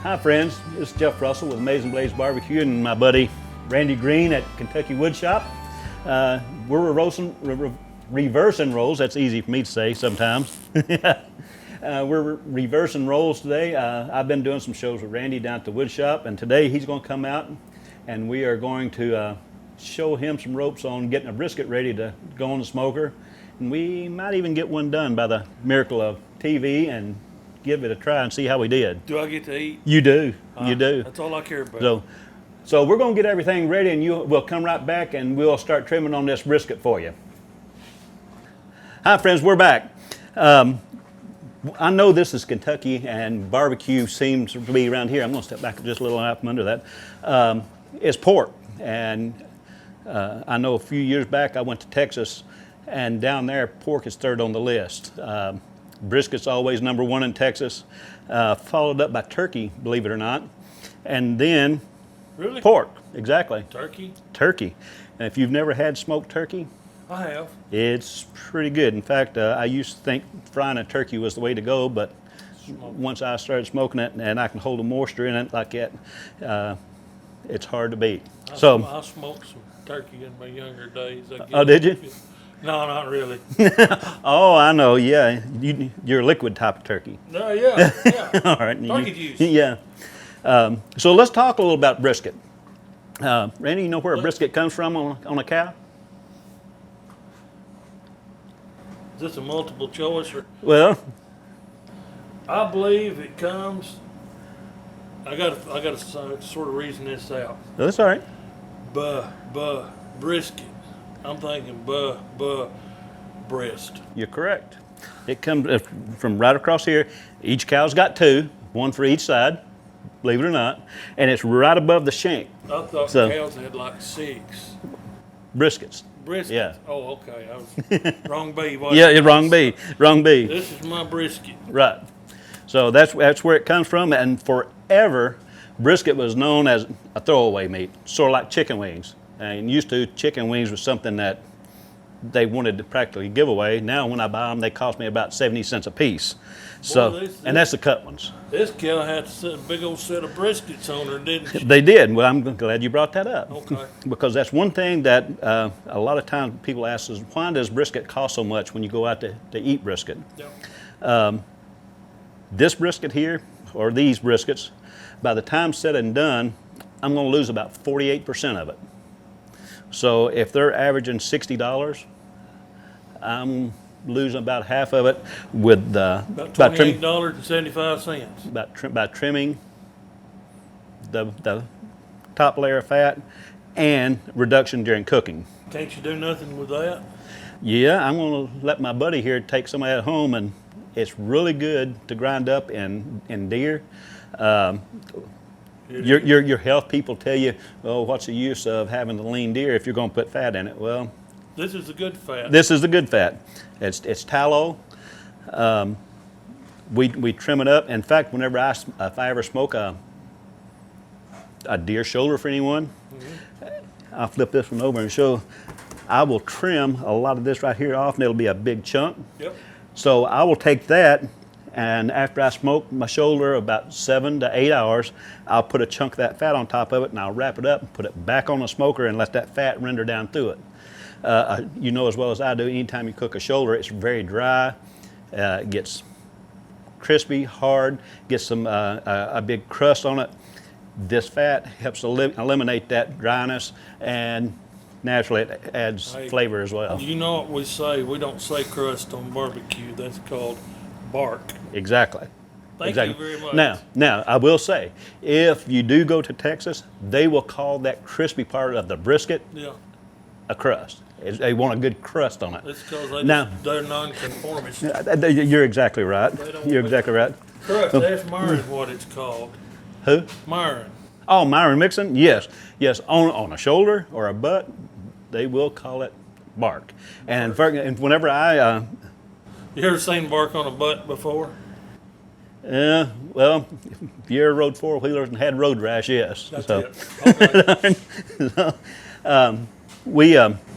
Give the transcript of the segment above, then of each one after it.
Hi friends, this is Jeff Russell with Amazing Blaze Barbecue and my buddy Randy Green at Kentucky Wood Shop. We're reversing rolls. That's easy for me to say sometimes. We're reversing rolls today. I've been doing some shows with Randy down at the wood shop, and today he's going to come out and we are going to show him some ropes on getting a brisket ready to go on the smoker. And we might even get one done by the miracle of TV and give it a try and see how we did. Do I get to eat? You do. You do. That's all I care about. So we're going to get everything ready, and we'll come right back and we'll start trimming on this brisket for you. Hi friends, we're back. I know this is Kentucky and barbecue seems to be around here. I'm going to step back just a little out from under that. It's pork, and I know a few years back I went to Texas, and down there pork is third on the list. Brisket's always number one in Texas, followed up by turkey, believe it or not, and then Really? Pork, exactly. Turkey? Turkey. And if you've never had smoked turkey, I have. it's pretty good. In fact, I used to think frying a turkey was the way to go, but once I started smoking it and I can hold the moisture in it like that, it's hard to beat. I smoked some turkey in my younger days. Oh, did you? No, not really. Oh, I know, yeah. You're a liquid type of turkey. No, yeah. All right. Turkey juice. Yeah. So let's talk a little about brisket. Randy, you know where a brisket comes from on a cow? Is this a multiple choice? Well, I believe it comes. I got to sort of reason this out. that's all right. Brisket. I'm thinking breast. You're correct. It comes from right across here. Each cow's got two, one for each side, believe it or not, and it's right above the shank. I thought cows had like 6. Briskets. Brisket? Yeah. Oh, okay. I was wrong bee. Yeah, wrong bee. Wrong bee. This is my brisket. Right. So that's where it comes from, and forever, brisket was known as a throwaway meat, sort of like chicken wings. And used to, chicken wings was something that they wanted to practically give away. Now when I buy them, they cost me about 70 cents a piece. So, and that's the cut ones. This cow had a big old set of briskets on her, didn't she? They did. Well, I'm glad you brought that up. Okay. Because that's one thing that a lot of times people ask is, why does brisket cost so much when you go out to eat brisket? Yeah. This brisket here, or these briskets, by the time said and done, I'm going to lose about 48% of it. So if they're averaging $60, I'm losing about half of it with about $28.75. by trimming the top layer of fat and reduction during cooking. Can't you do nothing with that? Yeah, I'm going to let my buddy here take some of that home, and it's really good to grind up in deer. Your health people tell you, oh, what's the use of having the lean deer if you're going to put fat in it? Well, this is the good fat. This is the good fat. It's tallow. We trim it up. In fact, whenever if I ever smoke a deer shoulder for anyone, I'll flip this one over and show. I will trim a lot of this right here off, and it'll be a big chunk. Yep. So I will take that, and after I smoke my shoulder about 7 to 8 hours, I'll put a chunk of that fat on top of it, and I'll wrap it up and put it back on the smoker and let that fat render down through it. You know as well as I do, anytime you cook a shoulder, it's very dry. It gets crispy, hard, gets a big crust on it. This fat helps eliminate that dryness, and naturally it adds flavor as well. You know what we say? We don't say crust on barbecue. That's called bark. Exactly. Thank you very much. Now, I will say, if you do go to Texas, they will call that crispy part of the brisket a crust. They want a good crust on it. That's because they're non-conformist. You're exactly right. You're exactly right. Crust, that's Myron what it's called. Who? Myron. Oh, Myron mixing? Yes. Yes, on a shoulder or a butt, they will call it bark. And whenever I... You ever seen bark on a butt before? Well, if you ever rode four-wheelers and had road rash, yes. That's it. Okay.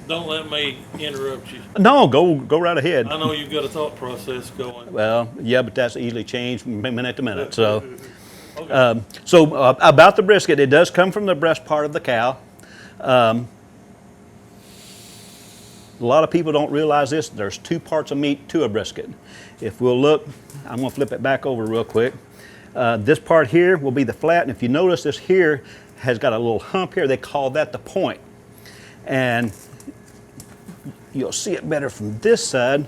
Don't let me interrupt you. No, go right ahead. I know you've got a thought process going. Well, yeah, but that's easily changed from minute to minute. So, Okay. About the brisket, it does come from the breast part of the cow. A lot of people don't realize this. There's 2 parts of meat to a brisket. If we'll look, I'm going to flip it back over real quick. This part here will be the flat, and if you notice, this here has got a little hump here. They call that the point. And you'll see it better from this side.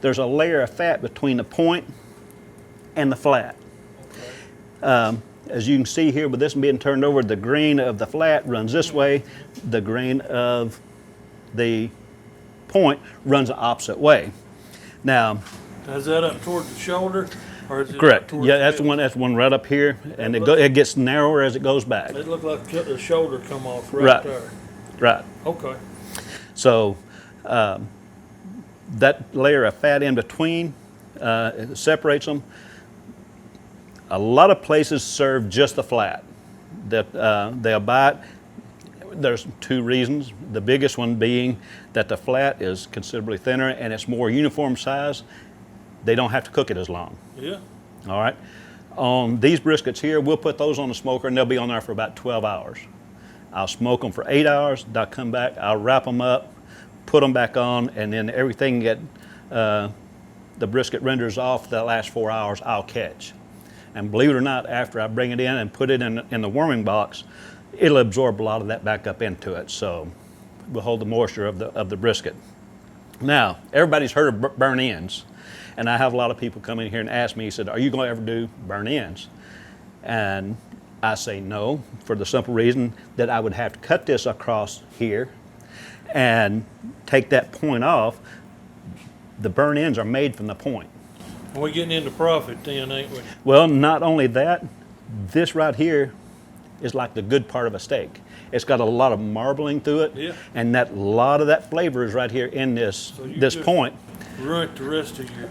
There's a layer of fat between the point and the flat. Okay. As you can see here, with this being turned over, the grain of the flat runs this way. The grain of the point runs the opposite way. Now, Is that up toward the shoulder, or is it correct. Up toward Yeah, the that's the hip? one. That's one right up here, and it gets narrower as it goes back. It looked like the shoulder come off Right. there. Right. Okay. So that layer of fat in between it separates them. A lot of places serve just the flat. That they'll buy it. There's 2 reasons. The biggest one being that the flat is considerably thinner and it's more uniform size. They don't have to cook it as long. Yeah. All right. On these briskets here, we'll put those on the smoker and they'll be on there for about 12 hours. I'll smoke them for 8 hours. I'll come back. I'll wrap them up, put them back on, and then everything that the brisket renders off the last 4 hours, I'll catch. And believe it or not, after I bring it in and put it in the warming box, it'll absorb a lot of that back up into it. So we'll hold the moisture of the brisket. Now, everybody's heard of burn ends. And I have a lot of people come in here and ask me, he said, are you going to ever do burn ends? And I say no, for the simple reason that I would have to cut this across here and take that point off. The burn ends are made from the point. We're getting into profit then, ain't we? Well, not only that, this right here is like the good part of a steak. It's got a lot of marbling through it, Yeah. and that lot of that flavor is right here in this So you this just point. ruin the rest of your.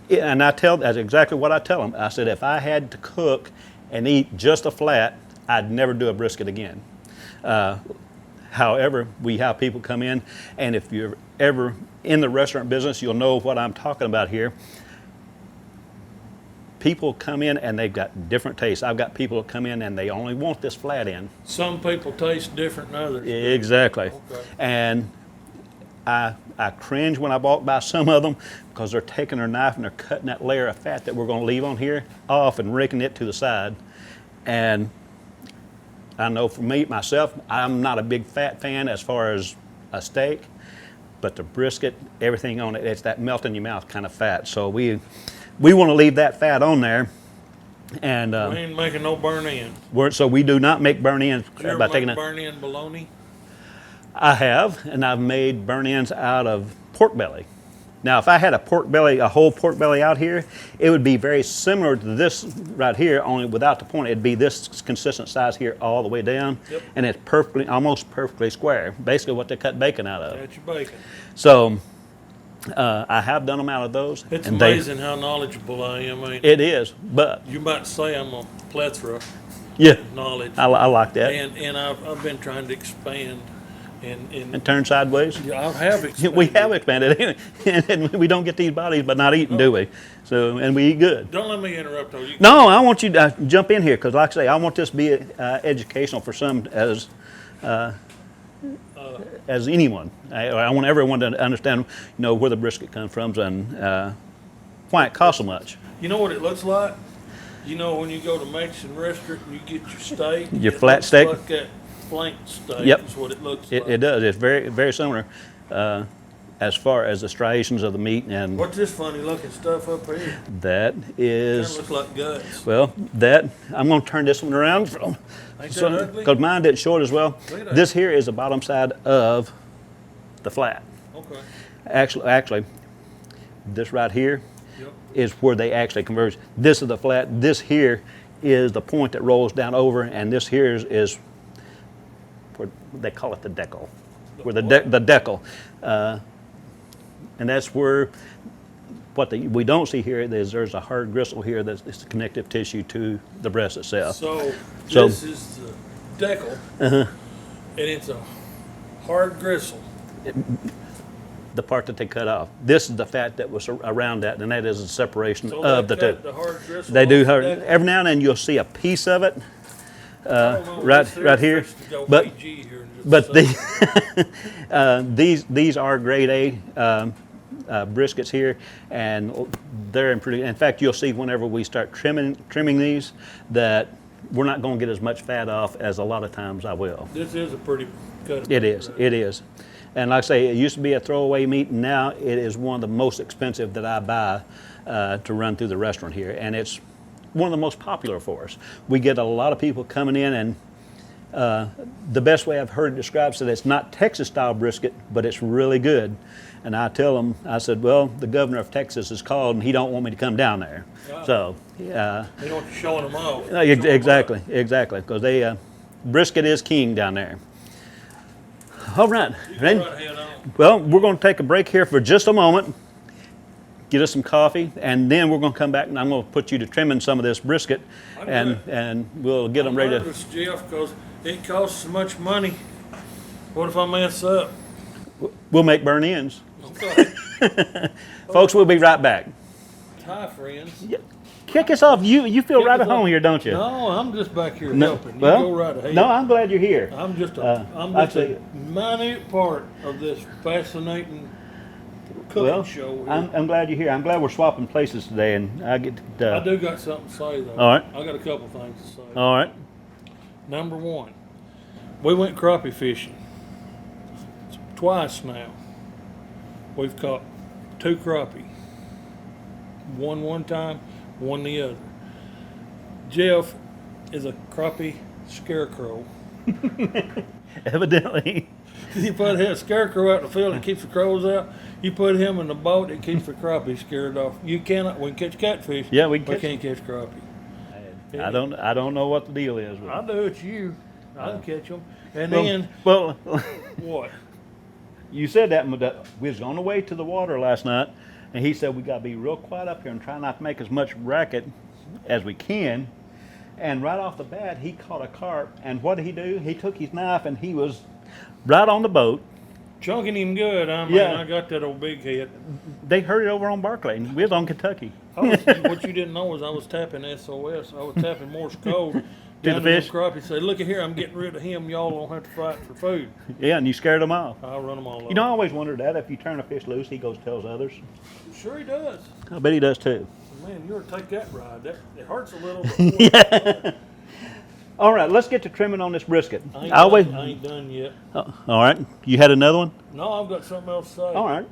Yeah, and that's exactly what I tell them. I said, if I had to cook and eat just a flat, I'd never do a brisket again. However, we have people come in, and if you're ever in the restaurant business, you'll know what I'm talking about here. People come in and they've got different tastes. I've got people that come in and they only want this flat end. Some people taste different than others. Exactly. Okay. And I cringe when I walk by some of them because they're taking their knife and they're cutting that layer of fat that we're going to leave on here off and raking it to the side. And I know for me, myself, I'm not a big fat fan as far as a steak, but the brisket, everything on it, it's that melt in your mouth kind of fat. So we want to leave that fat on there. And We ain't making no burn in. so we do not make burn ends Did you ever by make taking it. burn in bologna? I have, and I've made burn ends out of pork belly. Now, if I had a pork belly, a whole pork belly out here, it would be very similar to this right here, only without the point. It'd be this consistent size here all the way down, Yep. and it's perfectly, almost perfectly square. Basically, what they cut bacon out of. That's your bacon. So, I have done them out of those. It's and amazing how knowledgeable I am. I mean, It is, but you might say I'm a plethora yeah, of knowledge, I like that. and I've been trying to expand, And turn sideways. yeah, I have expanded. We have expanded, and we don't get these bodies by not eating, do we? So, and we eat good. Don't let me interrupt though. You No, I want you to jump in here because, like I say, I want this to be educational for some as anyone. I want everyone to understand, where the brisket comes from and why it costs so much. You know what it looks like? You know when you go to a Mexican restaurant and you get your steak? Your it flat looks steak? like that flank steak Yep. is what it looks It like. does. It's very, very similar as far as the striations of the meat, and What's this funny looking stuff up here? that Kind is, of looks like guts. well, I'm going to turn this one around Ain't that ugly? because mine didn't show it as well. Look at that. This here is the bottom side of the flat. Okay. Actually, this right here Yep. is where they actually converge. This is the flat. This here is the point that rolls down over, and this here is where they call it the decal, where the decal, and that's where what we don't see here is there's a hard gristle here that's it's the connective tissue to the breast itself. So So- this is the decal, and it's a hard gristle. the part that they cut off. This is the fat that was around that, and that is the separation So of they the two. cut the hard gristle They do. off that. Every now and then you'll see a piece of it I don't know, right this here. fixed to go But AG here in just a but second. these are grade A briskets here, and they're in pretty. In fact, you'll see whenever we start trimming these that we're not going to get as much fat off as a lot of times I will. This is a pretty cut. It is. It is. And like I say, it used to be a throwaway meat, and now it is one of the most expensive that I buy to run through the restaurant here, and it's one of the most popular for us. We get a lot of people coming in, and the best way I've heard it described is that it's not Texas-style brisket, but it's really good. And I tell them, I said, well, the governor of Texas is called, and he don't want me to come down there. Wow. So, They don't want you showing them off. exactly, because they brisket is king down there. All right. You go right ahead on. Well, we're going to take a break here for just a moment, get us some coffee, and then we're going to come back, and I'm going to put you to trimming some of this brisket, and we'll get them ready to. Nervous, Jeff, because it costs so much money. What if I mess up? We'll make burn ends. Okay. Folks, we'll be right back. Hi, friends. Yeah. Kick us off. You feel Kick right at us off. home here, don't you? No, I'm just back here No, helping. You well, go right ahead. no, I'm glad you're here. I'm just actually- a minute part of this fascinating cooking Well, show here. I'm glad you're here. I'm glad we're swapping places today, and I get to. I do got something to say, though. All right. I got a couple things to say. All right. Number one, we went crappie fishing twice now. We've caught 2 crappie. One time, one the other. Jeff is a crappie scarecrow. Evidently. You put a scarecrow out in the field and keeps the crows out. You put him in the boat, it keeps the crappie scared off. You cannot. We can catch catfish. Yeah, we can catch- can't catch crappie. I don't know what the deal is with I it. do. It's you. I can catch them. And Well, then well, what? you said that we was on the way to the water last night, and he said we got to be real quiet up here and try not to make as much racket as we can. And right off the bat, he caught a carp, and what did he do? He took his knife, and he was right on the boat. Chunking him good. I mean, Yeah. I got that old big head. They heard it over on Barclay, and we was on Kentucky. What you didn't know is I was tapping SOS. I was tapping Morse code down the to fish? them crappie. Say, look at here, I'm getting rid of him. Y'all don't have to fight for food. Yeah, and you scared them off. I'll run them all over. You know, I always wondered that if you turn a fish loose, he goes tells others. Sure he does. I bet he does too. Man, you ought to take that ride. That it hurts a little. But Yeah. All right, let's get to trimming on this brisket. I ain't done yet. All right, you had another one? No, I've got something else to say. All right.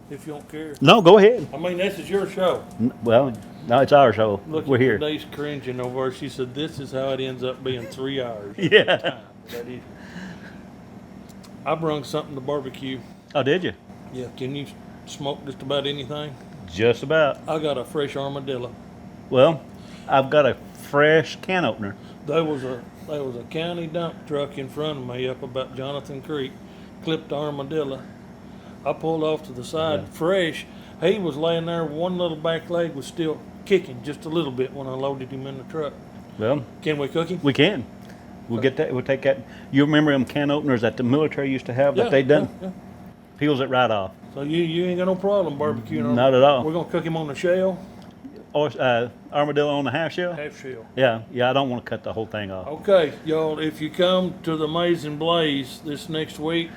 If you don't care. No, go ahead. I mean, this is your show. Well, no, it's our show. Look, We're here. Dave's cringing over. She said, "This is how it ends up being 3 hours." Yeah. That is. I brung something to barbecue. Oh, did you? Yeah, can you smoke just about anything? Just about. I got a fresh armadillo. Well, I've got a fresh can opener. There was a county dump truck in front of me up about Jonathan Creek, clipped the armadillo. I pulled off to the side, Yeah. fresh. He was laying there, one little back leg was still kicking just a little bit when I loaded him in the truck. Well, Can we cook him? we can. We'll get that. We'll take that. You remember them can openers that the military used to have that they done? Yeah. Peels it right off. So you ain't got no problem barbecuing him. Not at all. We're gonna cook him on the shell, Or armadillo on the half shell? half shell. Yeah, I don't want to cut the whole thing off. Okay, y'all, if you come to the Amazing Blaze this next week,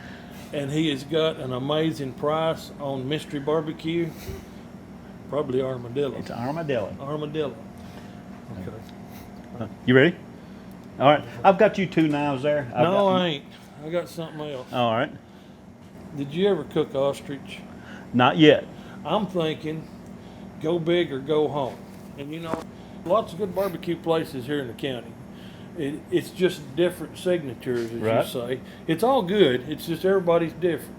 and he has got an amazing price on mystery barbecue, probably armadillo. It's armadillo. Armadillo. Okay. You ready? All right. I've got you 2 knives there. No, I ain't. I got something else. All right. Did you ever cook ostrich? Not yet. I'm thinking go big or go home. And you know, lots of good barbecue places here in the county. It's just different signatures, as Right. you say. It's all good. It's just everybody's different.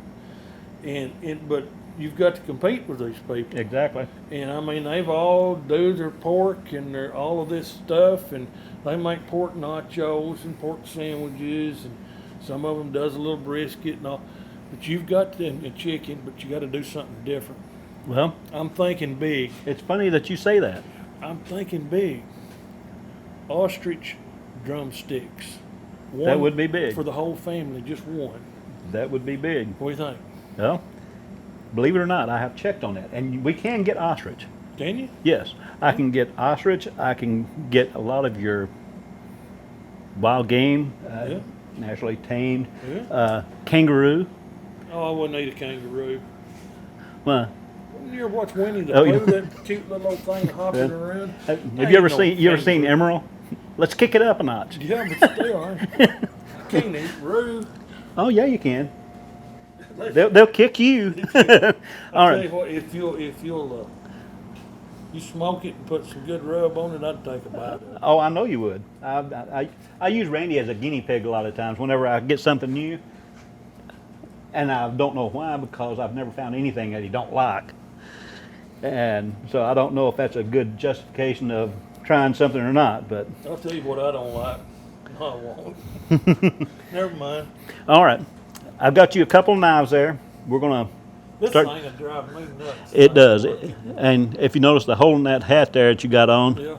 But you've got to compete with these people. Exactly. And I mean, they've all do their pork and their all of this stuff, and they make pork nachos and pork sandwiches, and some of them does a little brisket and all. But you've got to, and chicken, but you got to do something different. Well, I'm thinking big. it's funny that you say that. I'm thinking big. Ostrich drumsticks. That would be big. For the whole family, just one. That would be big. What do you think? Well, Believe it or not, I have checked on that, and we can get ostrich. Can you? Yes, I can get ostrich. I can get a lot of your wild game, Yeah. naturally tamed, Yeah. kangaroo. Oh, I wouldn't eat a kangaroo. Well, You ever watch Winnie the Oh, Pooh? yeah. That cute little old thing hopping Yeah. around. have Ain't you ever no seen kangaroo. Emerald? Let's kick it up a notch. Yeah, but still, I can't eat roo. Oh yeah, you can. Listen, They'll kick you. I'll All tell right. you what, if you'll you smoke it and put some good rub on it, I'd take a bite of it. Oh, I know you would. I use Randy as a guinea pig a lot of times whenever I get something new, and I don't know why, because I've never found anything that he don't like, and so I don't know if that's a good justification of trying something or not. But I'll tell you what I don't like. No, I won't. Never mind. all right, I've got you a couple of knives there. We're gonna This start. thing would drive me nuts. It does, and if you notice the hole in that hat there that you got on, Yeah.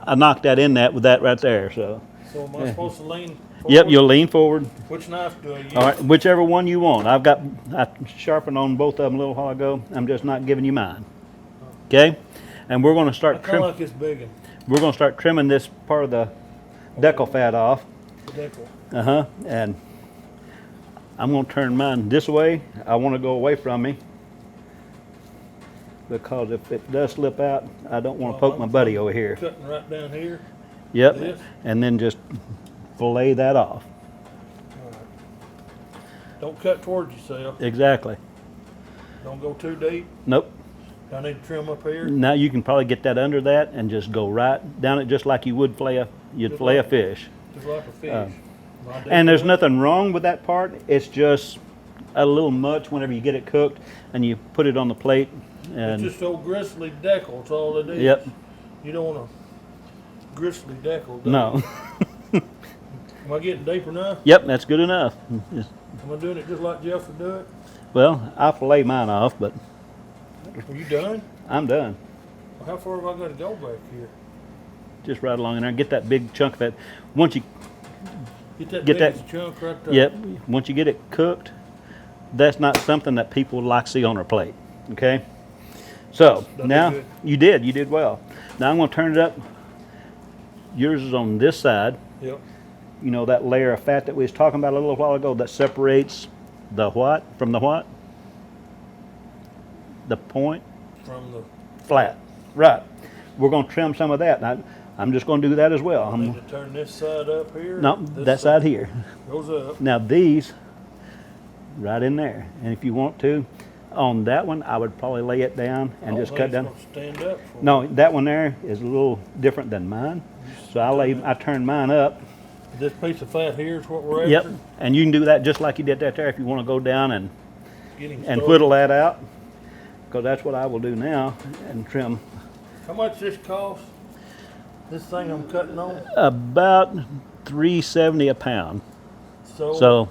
I knocked that in that with that right there. So So am I supposed to lean forward? yep, you'll lean forward. Which knife do I use? All right, whichever one you want. I sharpened on both of them a little while ago. I'm just not giving you mine. Okay, and we're going to I start kind trim. of like this big one. We're going to start trimming this part of the decal fat off. The decal. And I'm going to turn mine this way. I want to go away from me because if it does slip out, I don't want to poke my buddy over here. Cutting right down here. Yep, This? and then just fillet that off. All right. Don't cut towards yourself. Exactly. Don't go too deep. Nope. I need to trim up here. Now you can probably get that under that and just go right down it, just like you would you'd Just fillet a like- fish. Just like a fish. Am I And there's doing nothing wrong with that part. It's just a little much whenever you get it cooked and you put it on the plate. that? And It's just old gristly decal. That's all it is. yep, You don't want a gristly decal. do no, you? Am I getting deeper now? yep, that's good enough. Am I doing it just like Jeff would do it? Well, I fillet mine off, but Are you done? I'm done. Well, how far have I got to go back here? Just right along in there. Get that big chunk of it. Once you, Get that- biggest chunk right there. yep, once you get it cooked, that's not something that people like to see on their plate. Okay. So Done now good. you did well. Now I'm going to turn it up. Yours is on this side. Yep. You know that layer of fat that we was talking about a little while ago that separates the what from the what? The point From the. flat. Right. We're going to trim some of that. And I'm just going to do that as well. I need to turn this side up here. No, This that side here. goes up. Now these, right in there. And if you want to, on that one, I would probably lay it down and I just don't cut think down. it's gonna stand up for No, me. that one there is a little different than mine. So I turn mine up. This piece of fat here is what we're Yep. after. And you can do that just like you did that there if you want to go down and Getting and started. whittle that out, because that's what I will do now and trim How much this cost? This thing I'm cutting on. about $3.70 a pound. So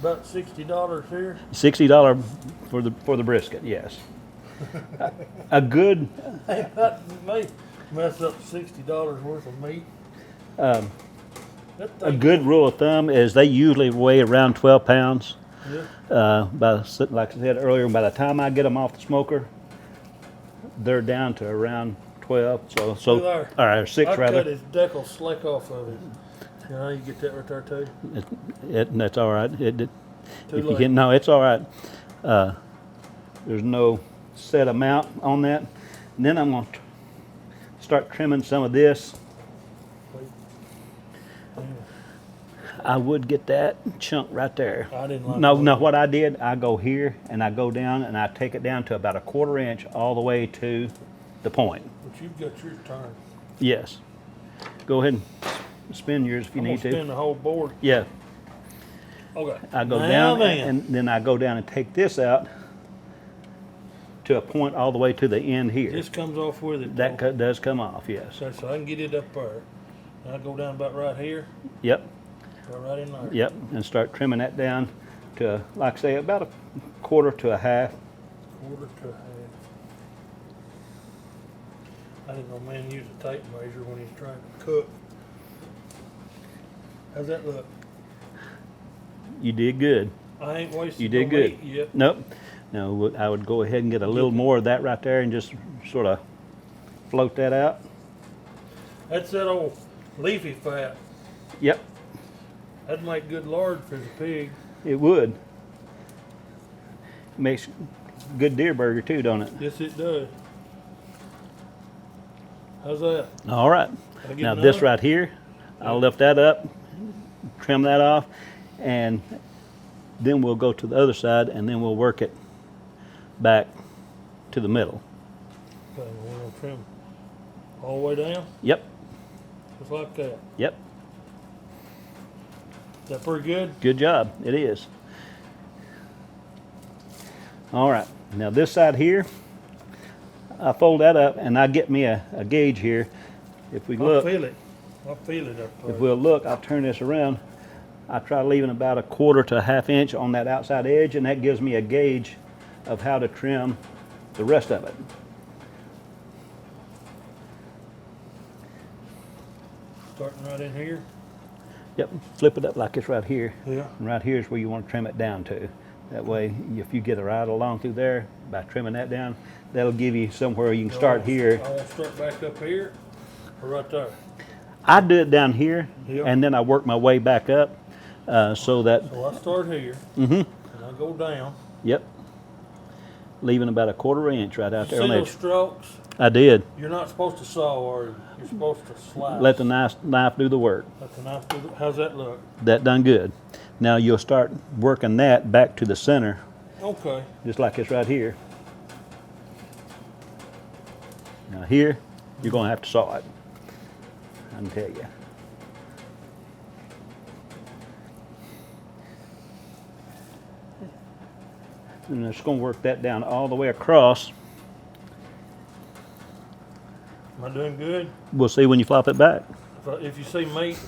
about $60 here. $60 for the brisket, yes. A good That may mess up $60 worth of meat. um, That a thing- good rule of thumb is they usually weigh around 12 pounds. Yeah. Like I said earlier, by the time I get them off the smoker, they're down to around 12. So Look there. all right, 6 I rather. cut his decal slick off of it. You know, you get that right there too. That's all right. Too If you late. can, no, it's all right. There's no set amount on that. And then I'm going to start trimming some of this. I would get that chunk right there. I didn't like No, that. no, what I did, I go here and I go down and I take it down to about a 1/4 inch all the way to the point. But you've got your turn. Yes. Go ahead and spin yours if you I'm need gonna spin to. the whole board. Yeah. Okay. I go Now down then. and then I go down and take this out to a point all the way to the end here. This comes off with it. That though. does come off, yes. So I can get it up there. And I go down about right here. Yep, Go right in there. yep, and start trimming that down to, like I say, about a 1/4 to a half. 1/4 to a half. I didn't know man use a tape measure when he's trying to cook. How's that look? You did good. I ain't wasting You did no good. meat yet. Nope. Now I would go ahead and get a little more of that right there and just sort of float that out. That's that old leafy fat. Yep, That'd make good lard for the pig. it would. Makes good deer burger too, don't it? Yes, it does. How's that? All right. Can I get Now another? this right here, I'll lift that up, trim that off, and then we'll go to the other side and then we'll work it back to the middle. Okay, we're gonna trim all the way down, Yep, just like that. yep. Is that pretty good? Good job. It is. All right. Now this side here, I fold that up and I get me a gauge here. If we I'll look, feel it. I'll feel it up if there. we'll look, I'll turn this around. I try leaving about 1/4 to 1/2 inch on that outside edge, and that gives me a gauge of how to trim the rest of it. Starting right in here. Yep, flip it up like it's right here. Yeah. And right here is where you want to trim it down to. That way, if you get it right along through there, by trimming that down, that'll give you somewhere you can start here. I want to start back up here or right there. I do it down here, Yep. and then I work my way back up, so that, So I start here mm-hmm, and I go down. yep, leaving about 1/4 inch right out You there on see the those edge. strokes? I did. You're not supposed to saw, are you? You're supposed to slice. Let the knife do the work. Let the knife do how's that look? That done good. Now you'll start working that back to the center, Okay. just like it's right here. Now here, you're gonna have to saw it. I can tell you. And it's gonna work that down all the way across. Am I doing good? We'll see when you flop it back. If you see meat,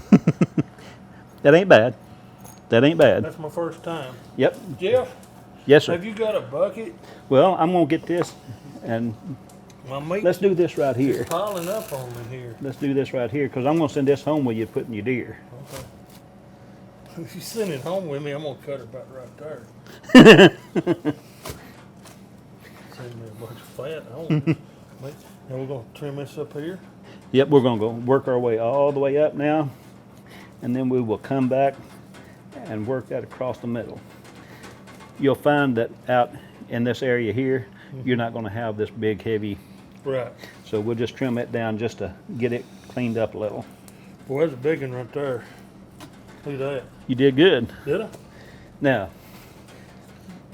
That ain't bad. That ain't bad. that's my first time. Yep. Jeff, Yes, sir. have you got a bucket? Well, I'm gonna get this, and My meat let's do this right here. piling up on me here. Let's do this right here, because I'm gonna send this home with you putting your deer. Okay. If you send it home with me, I'm gonna cut it about right there. Send me a bunch of fat home. Now we're gonna trim this up here. Yep, we're gonna go work our way all the way up now, and then we will come back and work that across the middle. You'll find that out in this area here, you're not gonna have this big, heavy, Right. so we'll just trim it down just to get it cleaned up a little. Boy, there's a big one right there. Look at that. You did good. Did I? Now,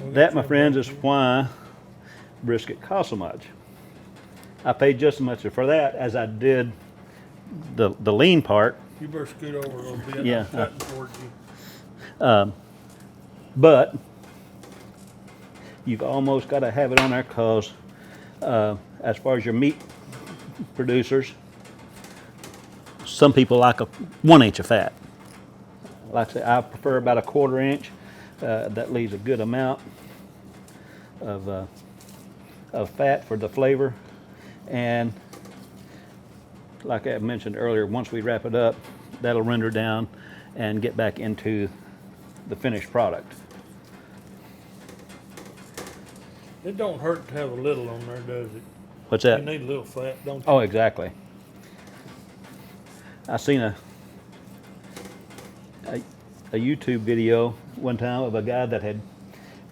We got that, my trim friends, back is here. why brisket costs so much. I paid just as much for that as I did the lean part, You better scoot over a little bit. Yeah. I'm cutting towards you. but you've almost got to have it on there because as far as your meat producers, some people like 1 inch of fat. Like I say, I prefer about 1/4 inch. That leaves a good amount of fat for the flavor. And like I mentioned earlier, once we wrap it up, that'll render down and get back into the finished product. It don't hurt to have a little on there, does it? What's You that? need a little fat, don't you? Oh, exactly. I seen a YouTube video one time of a guy that had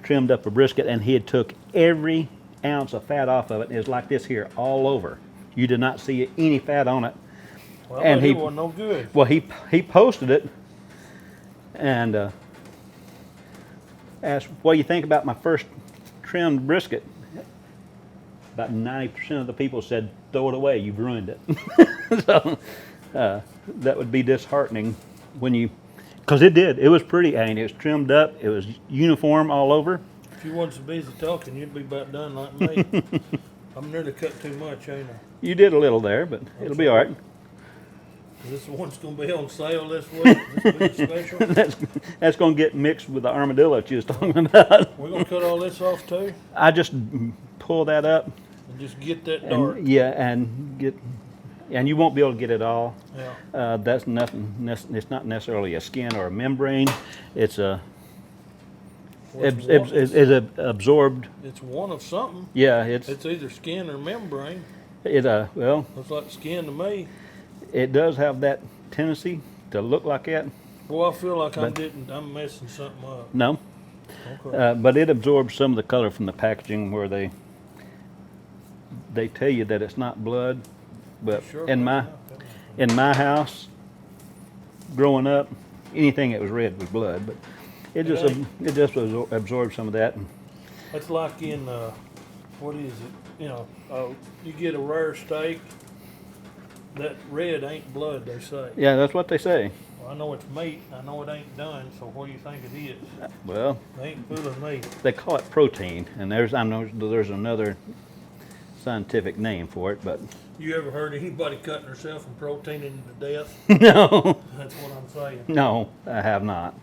trimmed up a brisket, and he had took every ounce of fat off of it, and it was like this here all over. You did not see any fat on it. Well, and it he- wasn't no good. Well, he posted it and asked, "What do you think about my first trimmed brisket?" About 90% of the people said, "Throw it away. You've ruined it." So that would be disheartening when you, because it did. It was pretty, and it was trimmed up. It was uniform all over. If you wasn't so busy talking, you'd be about done like me. I'm nearly cut too much, ain't I? You did a little there, but it'll be all right. Is this the one that's gonna be on sale this week? This be the special? That's going to get mixed with the armadillo that you was talking about. We're gonna cut all this off too, I just pull that up. and just get that dark. And, yeah, and you won't be able to get it all. Yeah. That's nothing. It's not necessarily a skin or a membrane. It's a It absorbed. It's one of something. Yeah, It's either skin or membrane. well, Looks like skin to me. it does have that tendency to look like that. Well, I feel like But- I'm messing something up. No, Okay. but it absorbs some of the color from the packaging where they tell you that it's not blood, but Sure, in my house, growing up, anything that was red was blood. But it just absorbed some of that. It's like in what is it? You get a rare steak. That red ain't blood, they say. Yeah, that's what they say. Well, I know it's meat. I know it ain't done. So what do you think it is? Well, They ain't fooling me. they call it protein, and I know there's another scientific name for it, but You ever heard anybody cutting herself and proteining to death? no, That's what I'm saying. no, I have not.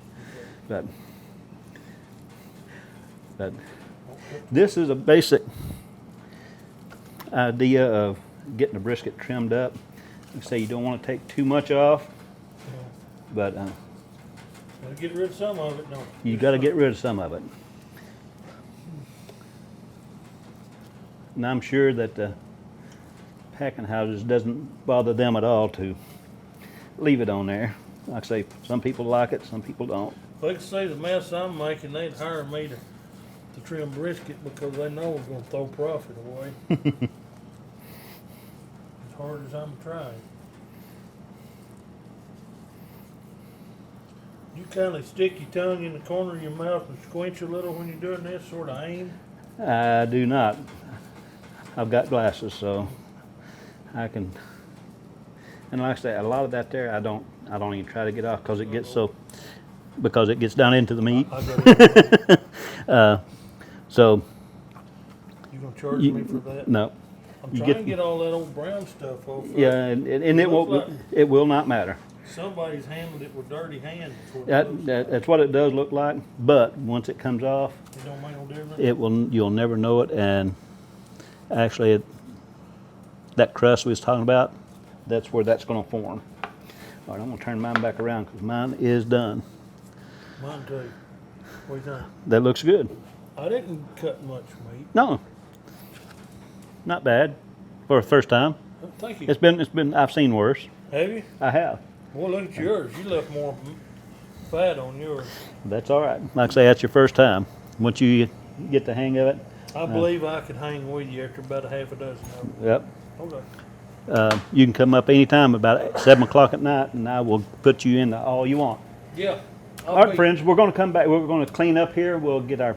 But this is a basic idea of getting the brisket trimmed up. Like I say, you don't want to take too much off, but Gotta get rid of some of it, no. you got to get rid of some of it. And I'm sure that the packing houses doesn't bother them at all to leave it on there. Like I say, some people like it, some people don't. If they could see the mess I'm making, they'd hire me to trim brisket because they know we're gonna throw profit away. As hard as I'm trying. You kind of stick your tongue in the corner of your mouth and squinch a little when you're doing this, sort of aim. I do not. I've got glasses, so I can. And like I say, a lot of that there, I don't even try to get off because it gets down into the meat. I got So You gonna charge you- me for that? no, I'm you trying get- to get all that old brown stuff off. yeah, and it looks won't. like- It will not matter. Somebody's handled it with dirty hands. Before it looks like. That's what it does look like. But once it comes off, It don't make no difference. you'll never know it. And actually, that crust we was talking about, that's where that's going to form. All right, I'm going to turn mine back around because mine is done. Mine too. What do you think? That looks good. I didn't cut much meat. No, not bad for a first time. Thank you. It's been. I've seen worse. Have you? I have. Well, look at yours. You left more fat on yours. That's all right. Like I say, that's your first time. Once you get the hang of it, I believe I could hang with you after about a half a dozen of them. yep. Okay. You can come up anytime about 7 o'clock at night, and I will put you in all you want. Yeah. All right, friends, we're going to come back. We're going to clean up here. We'll get our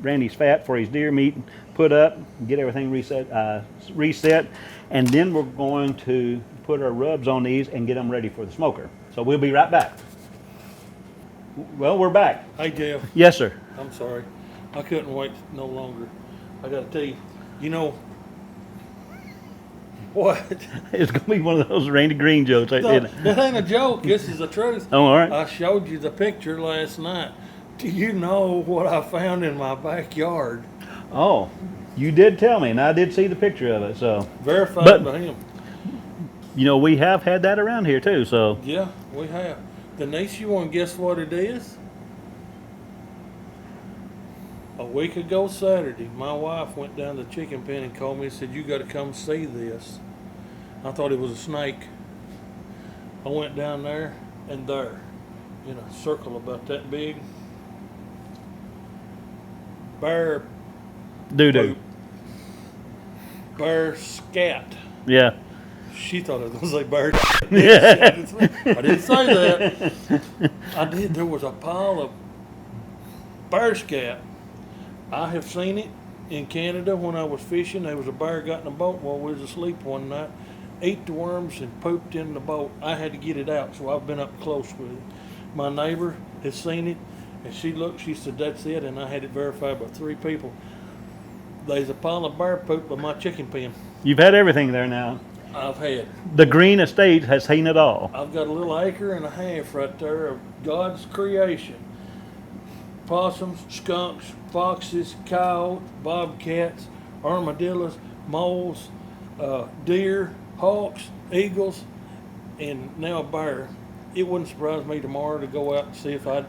Randy's fat for his deer meat put up, get everything reset, and then we're going to put our rubs on these and get them ready for the smoker. So we'll be right back. Well, we're back. Hey, Jeff. Yes, sir. I'm sorry. I couldn't wait no longer. I got to tell you, you know what? It's going to be one of those Randy Green jokes. That ain't a joke. This is the truth. Oh, all right. I showed you the picture last night. Do you know what I found in my backyard? Oh, you did tell me, and I did see the picture of it. So, Verified But- by him. you know, we have had that around here too. So, Yeah, we have. Denise, you want to guess what it is? A week ago Saturday, my wife went down to the chicken pen and called me and said, "You got to come see this." I thought it was a snake. I went down there, and there, in a circle about that big, bear doo-doo. poop, bear scat. Yeah. She thought I was going to say bear. Yeah. I didn't say that. I did. There was a pile of bear scat. I have seen it in Canada when I was fishing. There was a bear got in a boat while we was asleep one night, ate the worms and pooped in the boat. I had to get it out, so I've been up close with it. My neighbor has seen it, and she looked. She said, "That's it," and I had it verified by 3 people. There's a pile of bear poop by my chicken pen. You've had everything there now. I've had. The Green Estate has seen it all. I've got a little acre and a half right there of God's creation. Possums, skunks, foxes, coyotes, bobcats, armadillos, moles, deer, hawks, eagles, and now a bear. it wouldn't surprise me tomorrow to go out and see if if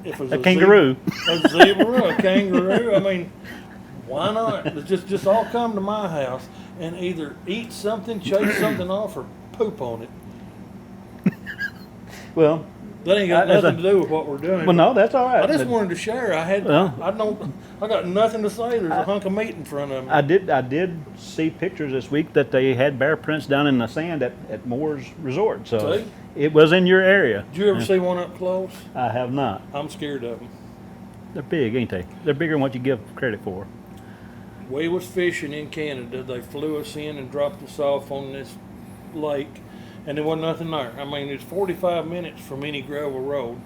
it was A kangaroo. a zebra, a kangaroo. I mean, why not? It's just all come to my house and either eat something, chase something off, or poop on it. Well, That ain't got nothing to do with what we're doing. well, no, that's all right. I just wanted to share. I got nothing to say. There's a hunk of meat in front of me. I did see pictures this week that they had bear prints down in the sand at Moore's Resort. So See? it was in your area. Did you ever see one up close? I have not. I'm scared of them. They're big, ain't they? They're bigger than what you give credit for. We was fishing in Canada. They flew us in and dropped us off on this lake, and there wasn't nothing there. I mean, it's 45 minutes from any gravel road,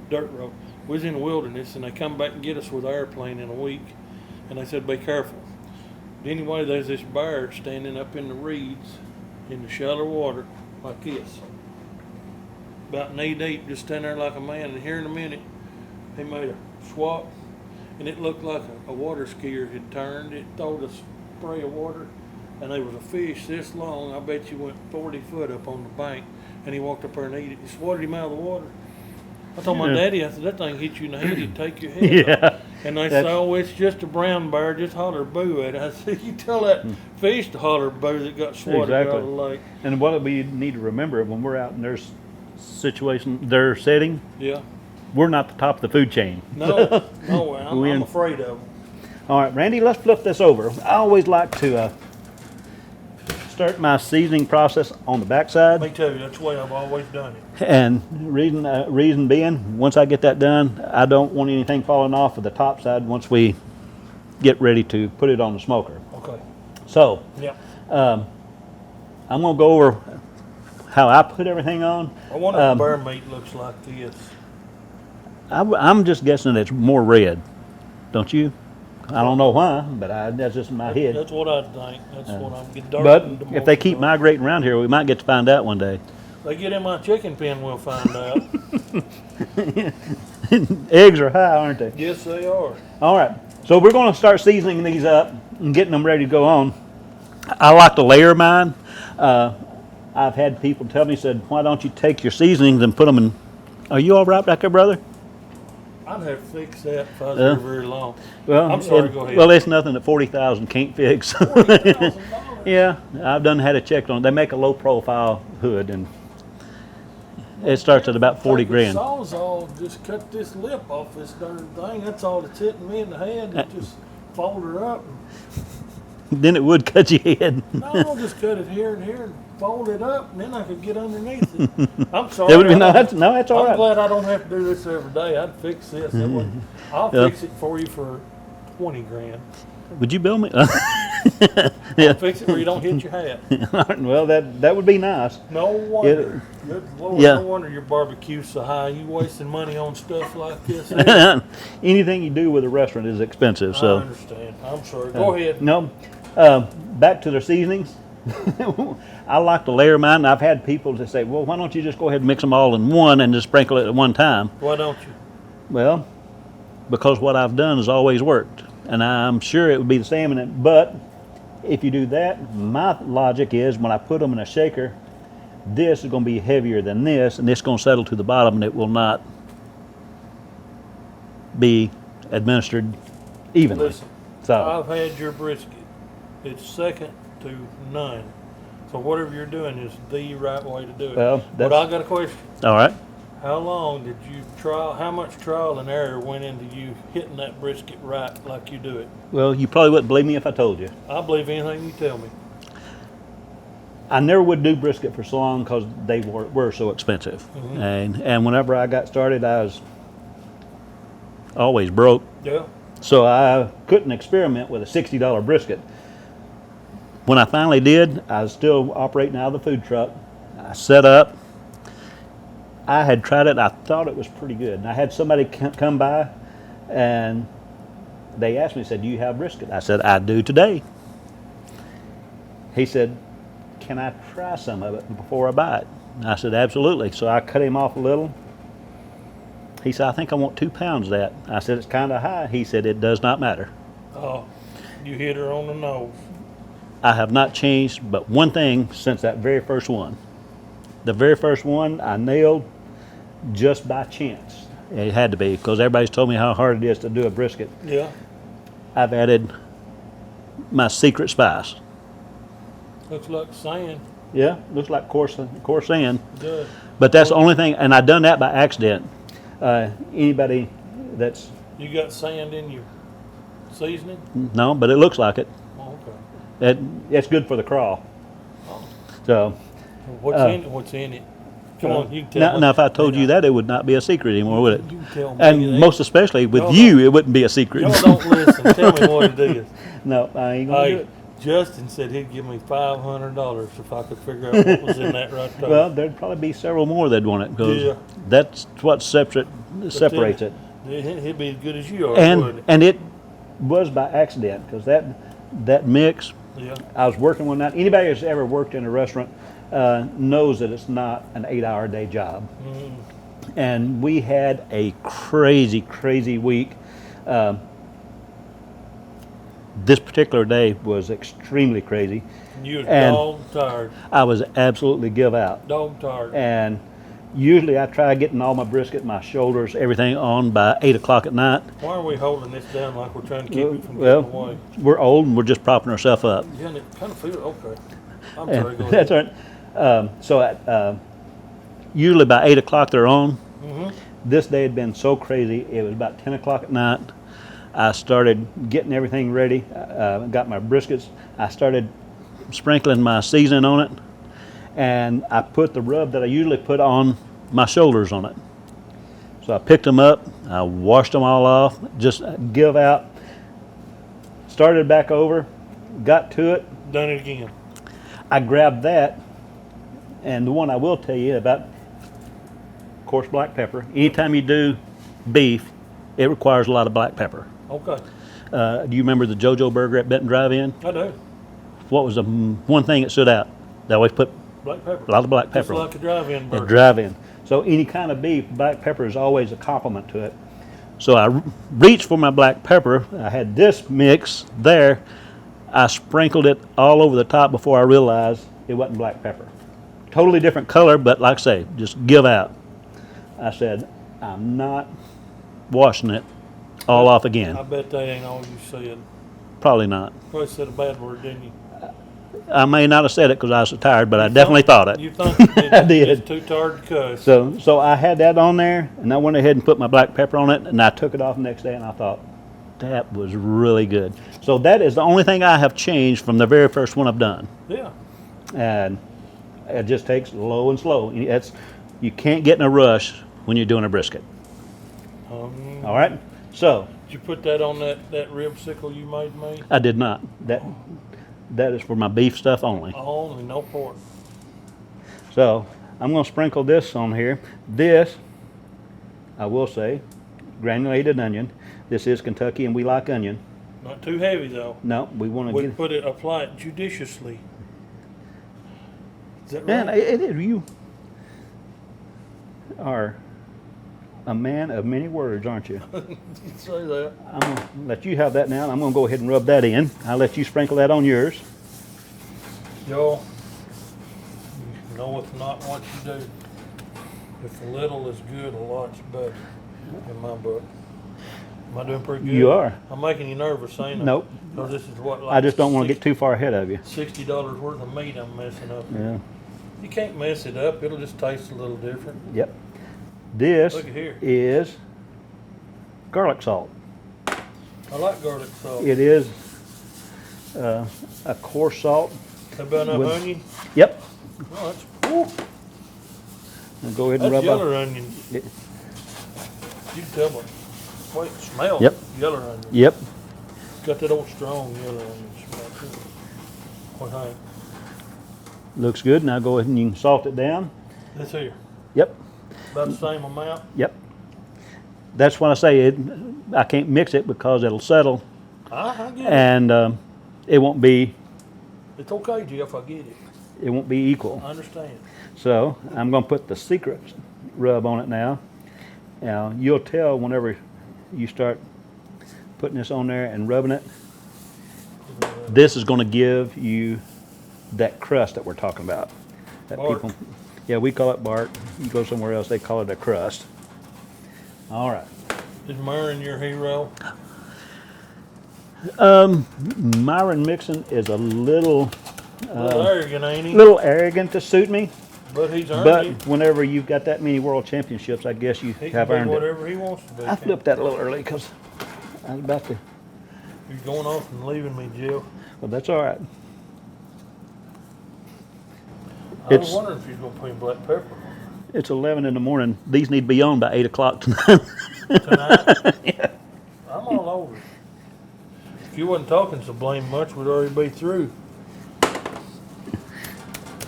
dirt road. We was in the wilderness, and they come back and get us with an airplane in a week, and they said, be careful. Anyway, there's this bear standing up in the reeds in the shallow water like this, about knee deep, just standing there like a man. And here in a minute, he made a swap, and it looked like a water skier had turned. It throwed a spray of water, and there was a fish this long. I bet you went 40 foot up on the bank, and he walked up there and ate it. He swatted him out of the water. I told my daddy, I said, that thing hit you in the head, it'd take your head off. And they said, oh, it's just a brown bear, just holler boo at it. I said, you tell that fish to holler boo that got swatted out of the lake. And what we need to remember when we're out in their their setting, Yeah. we're not the top of the food chain. No, I'm afraid of them. All right, Randy, let's flip this over. I always like to start my seasoning process on the backside. Me too, that's the way I've always done it. And reason being, once I get that done, I don't want anything falling off of the top side once we get ready to put it on the smoker. Okay. So, Yeah. I'm going to go over how I put everything on. I wonder if bear meat looks like this. I'm just guessing it's more red, don't you? I don't know why, but that's just in my head. That's what I think. That's what I'm getting dark. But if they keep migrating around here, we might get to find out one day. They get in my chicken pen, we'll find out. Eggs are high, aren't they? Yes, they are. All right, so we're going to start seasoning these up and getting them ready to go on. I like to layer mine. I've had people tell me, said, why don't you take your seasonings and put them in. Are you all right back there, brother? I'd have to fix that if I was here very long. Well, I'm sorry, go ahead. Well, it's nothing that 40,000 can't fix. $40,000. Yeah, I've done had it checked on. They make a low profile hood, and it starts at about 40 grand. Sawzall just cut this lip off this darn thing. That's all that's hitting me in the head. And just fold her up. Then it would cut your head. No, I'll just cut it here and here and fold it up, and then I could get underneath it. I'm sorry. That would be, that's all right. I'm glad I don't have to do this every day. I'd fix this. I'll fix it for you for 20 grand. Would you bill me? I'll fix it where you don't hit your hat. Well, that would be nice. No wonder. Good Lord, Yeah. no wonder your barbecue's so high. You wasting money on stuff like this. Anything you do with a restaurant is expensive. So I understand. I'm sorry. Go ahead. No, back to their seasonings. I like to layer mine. I've had people that say, well, why don't you just go ahead and mix them all in one and just sprinkle it at one time? Why don't you? Well, because what I've done has always worked, and I'm sure it would be the same in it. But if you do that, my logic is when I put them in a shaker, this is going to be heavier than this, and this is going to settle to the bottom, and it will not be administered evenly. Listen, So I've had your brisket. It's second to none. So whatever you're doing is the right way to do it. Well, But that's- I got a question. all right. How long did you trial? How much trial and error went into you hitting that brisket right like you do it? Well, you probably wouldn't believe me if I told you. I believe anything you tell me. I never would do brisket for so long because they were so expensive. And whenever I got started, I was always broke. Yeah. So I couldn't experiment with a $60 brisket. When I finally did, I was still operating out of the food truck. I set up. I had tried it. I thought it was pretty good. And I had somebody come by, and they asked me, said, do you have brisket? I said, I do today. He said, can I try some of it before I buy it? And I said, absolutely. So I cut him off a little. He said, I think I want 2 pounds of that. I said, it's kind of high. He said, it does not matter. Oh, you hit her on the nose. I have not changed but one thing since that very first one. The very first one I nailed. just by chance. It had to be, because everybody's told me how hard it is to do a brisket. Yeah. I've added my secret spice. Looks like sand. Yeah, looks like coarse sand. It does. But that's the only thing, and I done that by accident. Anybody that's, You got sand in your seasoning? no, but it looks like it. Oh, okay. It's good for the crawl. Oh. So, What's in it? What's in it? Come on, you can tell me. now if I told you that, it would not be a secret anymore, would it? You can tell me. And most especially with Y'all you, it wouldn't be a secret. Y'all don't listen. Tell me what it is. No, I ain't gonna do Hey, it. Justin said he'd give me $500 if I could figure out what was in that right there. Well, there'd probably be several more that'd want it, because Yeah. that's what separates it. He'd be as good as you are, wouldn't And it was by accident, because that mix, he? Yeah. I was working one night. Anybody who's ever worked in a restaurant knows that it's not an 8-hour day job. And we had a crazy, crazy week. This particular day was extremely crazy. You was And- dog tired. I was absolutely give out. Dog tired. And usually I try getting all my brisket, my shoulders, everything on by 8 o'clock at night. Why are we holding this down like we're trying to keep it from Well, getting away? we're old and we're just propping ourselves up. Yeah, and it kind of feels okay. I'm And sorry, go that's ahead. all right. So at, usually by 8 o'clock they're on. Mm-hmm. This day had been so crazy. It was about 10 o'clock at night. I started getting everything ready. Got my briskets. I started sprinkling my seasoning on it. And I put the rub that I usually put on my shoulders on it. So I picked them up. I washed them all off. Just give out. Started back over. Got to it. Done it again. I grabbed that, and the one I will tell you about, coarse black pepper. Anytime you do beef, it requires a lot of black pepper. Okay. Do you remember the JoJo Burger at Benton Drive-In? I do. What was the one thing that stood out? They always put Black pepper. a lot of black Just pepper like a drive-in at burger. drive-in. So any kind of beef, black pepper is always a compliment to it. So I reached for my black pepper. I had this mix there. I sprinkled it all over the top before I realized it wasn't black pepper. Totally different color, but like I say, just give out. I said, I'm not washing it all off I again. bet that ain't all you said. Probably not. Probably said a bad word, didn't you? I may not have said it because I was so tired, but I definitely thought it. You think you did. I did. Just too tired to cuss. So I had that on there, and I went ahead and put my black pepper on it, and I took it off the next day, and I thought, that was really good. So that is the only thing I have changed from the very first one I've done. Yeah. And it just takes low and slow. You can't get in a rush when you're doing a brisket. All right? So Did you put that on that rib sickle you made me? I did not. That is for my beef stuff only. Only no pork. So I'm going to sprinkle this on here. This, I will say, granulated onion. This is Kentucky, and we like onion. Not too heavy though. No, we want to We get. apply it judiciously. Is that Man, right? you are a man of many words, aren't you? Say that. I'm going to let you have that now, and I'm going to go ahead and rub that in. I'll let you sprinkle that on yours. Y'all, you know it's not what you do. If a little is good, a lot's better in my book. Am I doing pretty good? You are. I'm making you nervous, ain't I? Nope. Because this is what, like I just don't want to get too far ahead of you. $60 worth of meat I'm messing up. Yeah. You can't mess it up. It'll just taste a little different. Yep. This Look at here. is garlic salt. I like garlic salt. It is a coarse salt. How about enough with- onion? Yep. Oh, that's, I'll go ahead and that's rub yellow off. onion. It- You can tell by the way it smells. Yep. Yellow onion. Yep. Got that old strong yellow onion smell too. What think? Looks good. Now go ahead and you can salt it down. This here. Yep. About the same amount. Yep. That's when I say it. I can't mix it because it'll settle, I get it. and it won't be It's okay, Jeff. I get it. it won't be equal. I understand. So I'm going to put the secret rub on it now. Now you'll tell whenever you start putting this on there and rubbing it. This is going to give you that crust that we're talking about. That Bark. Yeah, we call it bark. You go somewhere else, they call it a crust. All right. Is Myron your hero? Myron Mixon is a little Arrogant, ain't he? little arrogant to suit me, But he's earned but it. whenever you've got that many world championships, I guess you He have can be earned it. whatever he wants to be. I flipped that a little early because I was about to. You're going off and leaving me, Jill. Well, that's all right. I was It's- wondering if you was going to put black pepper It's 11 in the morning. These need to be on by 8 o'clock tonight. tonight. I'm all over it. If you wasn't talking so blame much, we'd already be through.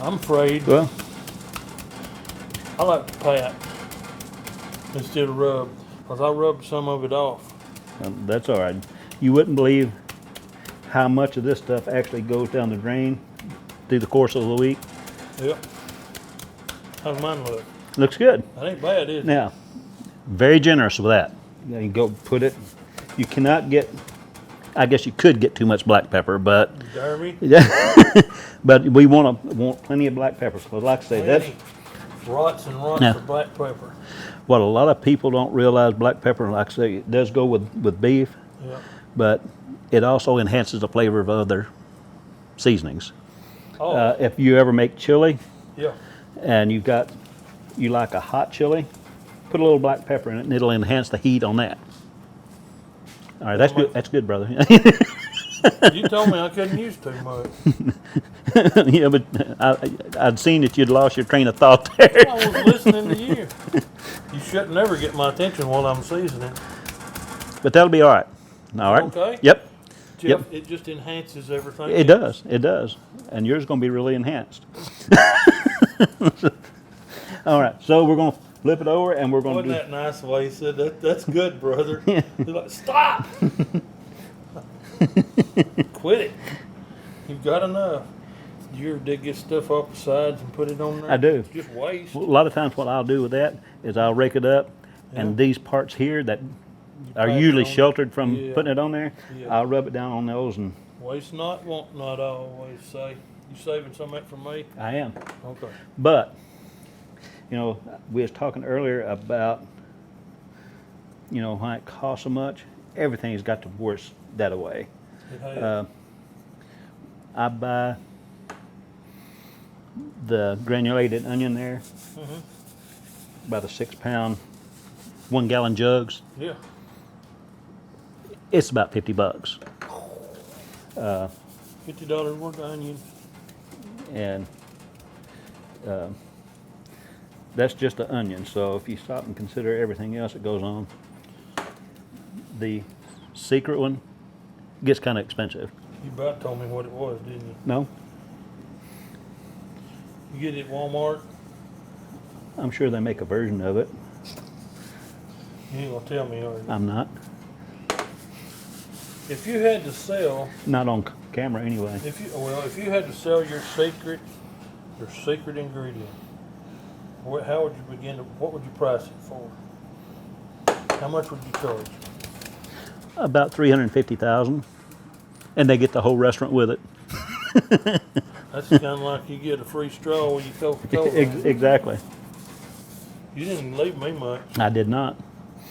I'm afraid. Well, I like to pat instead of rub, because I rubbed some of it off. that's all right. You wouldn't believe how much of this stuff actually goes down the drain through the course of the week. Yep. How's mine look? Looks good. That ain't bad, is it? Now, very generous with that. You can go put it. You cannot get. I guess you could get too much black pepper, but You dare me? but we want plenty of black pepper. Because, like I say, that's Rots and rots Now- of black pepper. what a lot of people don't realize. Black pepper, like I say, it does go with beef, Yeah. but it also enhances the flavor of other seasonings. Oh, If you ever make chili yeah. and you like a hot chili, put a little black pepper in it, and it'll enhance the heat on that. All right, that's good. That's good, brother. You told me I couldn't use too much. Yeah, but I'd seen that you'd lost your train of thought there. I was listening to you. You shouldn't never get my attention while I'm seasoning. But that'll be all right. All right. Okay. Yep. Jeff, Yep. it just enhances everything. It does. It does. And yours is going to be really enhanced. All right. So we're going to flip it over, and we're going Wasn't to that nice the way he said that? That's good, brother. He's like, stop! Quit it. You've got enough. Do you ever dig this stuff off the sides and put it on there? I do. It's just waste. A lot of times what I'll do with that is I'll rake it up, and Yeah. these parts here that are pack it usually on. sheltered from Yeah. putting it on there, Yeah. I'll rub it down on those, and Waste not, want not, I always say. You saving some of that for me? I am. Okay. But, we was talking earlier about, why it costs so much. Everything's got to worse that away. It has. I buy the granulated onion there Mhm. by the 6-pound, 1-gallon jugs. Yeah. It's about $50. $50 worth of onion. And that's just the onion. So if you stop and consider everything else that goes on, the secret one gets kind of expensive. You about told me what it was, didn't you? No, You get it at Walmart. I'm sure they make a version of it. You ain't gonna tell me, are you? I'm not. If you had to sell, Not on camera anyway. if you had to sell your secret ingredient, how would you begin to? What would you price it for? How much would you charge? About 350,000, and they get the whole restaurant with it. That's kind of like you get a free straw when you Coca-Cola. Exactly. You didn't leave me much. I did not.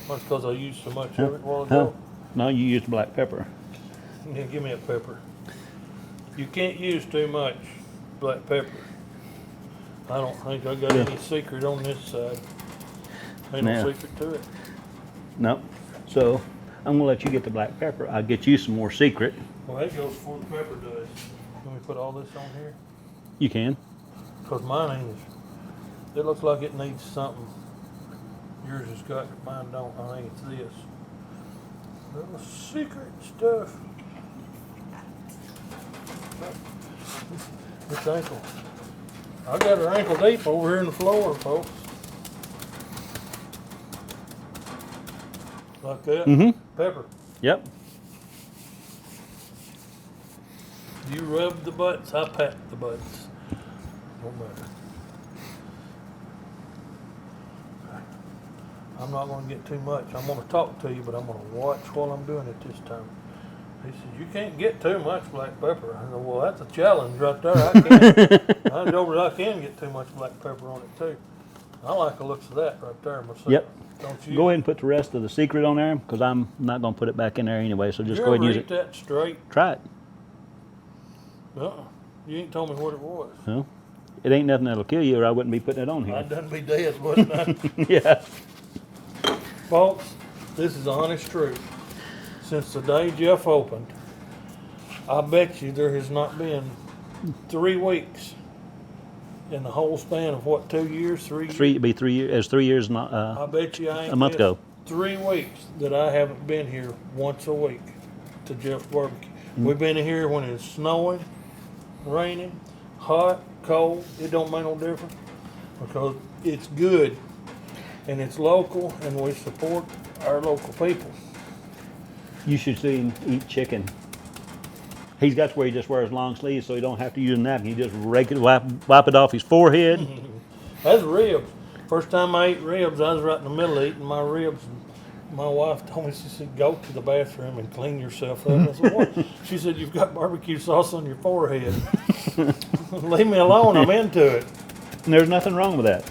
That's because I used so much of it a while Huh? ago. No, you used black pepper. Yeah, give me a pepper. You can't use too much black pepper. I don't think I got Yeah. any secret on this side. Ain't Yeah. no secret to it. No. So I'm gonna let you get the black pepper. I'll get you some more secret. Well, that goes before the pepper does. Can we put all this on here? You can. Because mine ain't. It looks like it needs something. Yours has got, mine don't. I think it's this. Little secret stuff. It's ankle. I got her ankle deep over here in the floor, folks. Like that. Mm-hmm. Pepper. Yep. You rub the butts, I pat the butts. Don't matter. I'm not going to get too much. I'm going to talk to you, but I'm going to watch while I'm doing it this time. He said, you can't get too much black pepper. I said, well, that's a challenge right there. I can't. I can get too much black pepper on it too. I like the looks of that right there myself. Yep. Don't you? Go ahead and put the rest of the secret on there because I'm not going to put it back in there anyway. So just you go ahead and ever use eat it. that straight? Try it. You ain't told me what it was. Well, it ain't nothing that'll kill you, or I wouldn't be putting it on here. I'd done be dead, wouldn't I? Yeah. Folks, this is the honest truth. Since the day Jeff opened, I bet you there has not been 3 weeks in the whole span of what, 2 years, 3 years? It'd be 3 years. It was 3 years. I bet you I ain't a month missed ago. 3 weeks that I haven't been here once a week to Jeff's Barbecue. We've been here when it's snowing, raining, hot, cold. It don't make no difference because it's good and it's local and we support our local people. You should see him eat chicken. He's got to where he just wears long sleeves, so he don't have to use a napkin. He just wipe it off his forehead. That's ribs. First time I ate ribs, I was right in the middle of eating my ribs. And my wife told me, she said, go to the bathroom and clean yourself up. I said, what? She said, you've got barbecue sauce on your forehead. Leave me alone, I'm into it. And there's nothing wrong with that.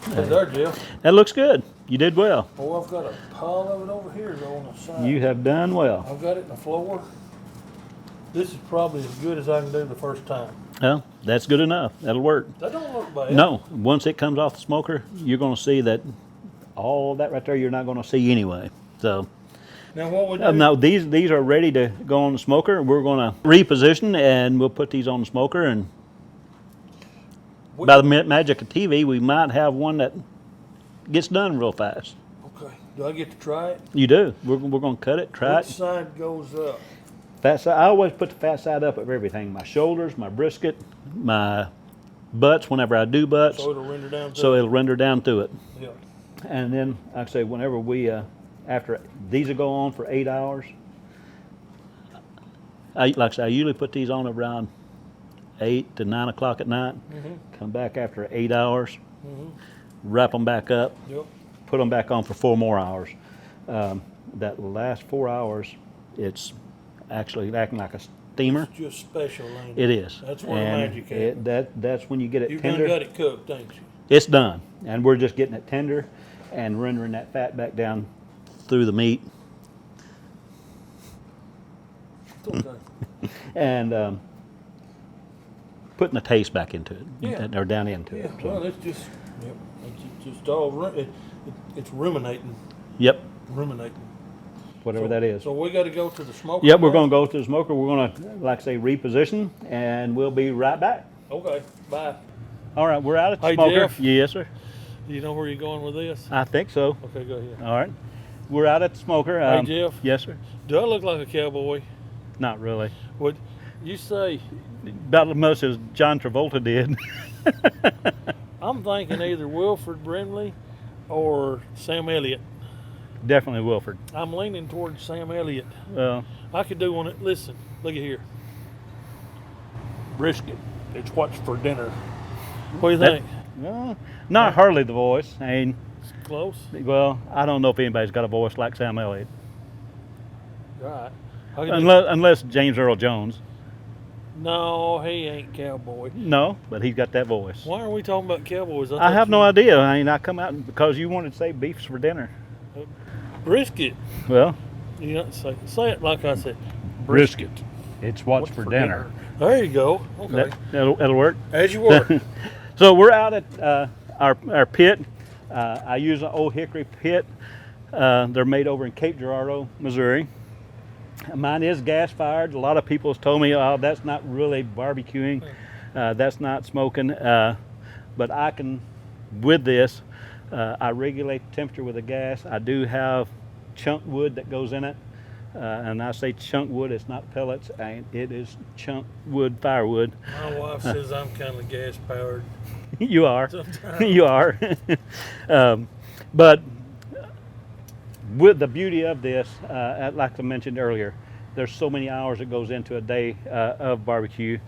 There, Jeff. That looks good. You did well. Oh, I've got a pile of it over here though on the side. You have done well. I've got it in the floor. This is probably as good as I can do the first time. Well, that's good enough. That'll work. That don't look bad. No, once it comes off the smoker, you're going to see that all that right there you're not going to see anyway. So Now what would you now these are ready to go on the smoker. We're going to reposition and we'll put these on the smoker, and by the magic of TV, we might have one that gets done real fast. Okay. Do I get to try it? You do. We're going to cut it, try Which it. side goes up? Fat side. I always put the fat side up of everything. My shoulders, my brisket, my butts. Whenever I do butts, So it'll render down to so it'll render down to it. Yeah. And then, like I say, whenever we after these will go on for 8 hours. Like I say, I usually put these on around 8 to 9 o'clock at night. Come back after 8 hours. Wrap them back up. Yep. Put them back on for 4 more hours. That last 4 hours, it's actually acting like a steamer. It's just special, ain't It is. That's where the And magic is. that's when you get it You've tender. done got it cooked, ain't you? It's done, and we're just getting it tender and rendering that fat back down through the meat, It's okay. and putting the taste back into it, Yeah. or down into Yeah, it. So, well, it's just, yep, it's just all, it's ruminating, yep, ruminating. whatever So- that is. So we got to go to the smoker. Yep, we're now? going to go to the smoker. We're going to, like I say, reposition, and we'll be right back. Okay, bye. All right, we're out at the Hey, smoker. Jeff. Yes, sir. Do you know where you're going with this? I think so. Okay, go ahead. All right, we're out at the smoker. Hey, Jeff. Yes, sir. Do I look like a cowboy? Not really. Would you say? About as much as John Travolta did. I'm thinking either Wilford Brimley or Sam Elliott. Definitely Wilford. I'm leaning towards Sam Elliott. Well, I could do one. Listen, look at here. Brisket. It's what's for dinner. What do you that- think? no, not hardly the voice. I mean, It's close. well, I don't know if anybody's got a voice like Sam Elliott, Right. I could do- unless James Earl Jones. No, he ain't cowboy. No, but he's got that voice. Why are we talking about cowboys? I thought have you- no idea. I mean, I come out because you wanted to say beef's for dinner. Brisket. Well, You know, say it like I said. brisket. It's what's for dinner. There you go. Okay. That'll work. As you were. So we're out at our pit. I use an old hickory pit. They're made over in Cape Girardeau, Missouri. Mine is gas fired. A lot of people have told me, oh, that's not really barbecuing. That's not smoking. But I can, with this, I regulate the temperature with the gas. I do have chunk wood that goes in it. And I say chunk wood, it's not pellets. It is chunk wood firewood. My wife says I'm kind of gas powered. You are. Sometimes. You are. But with the beauty of this, like I mentioned earlier, there's so many hours that goes into a day of barbecue,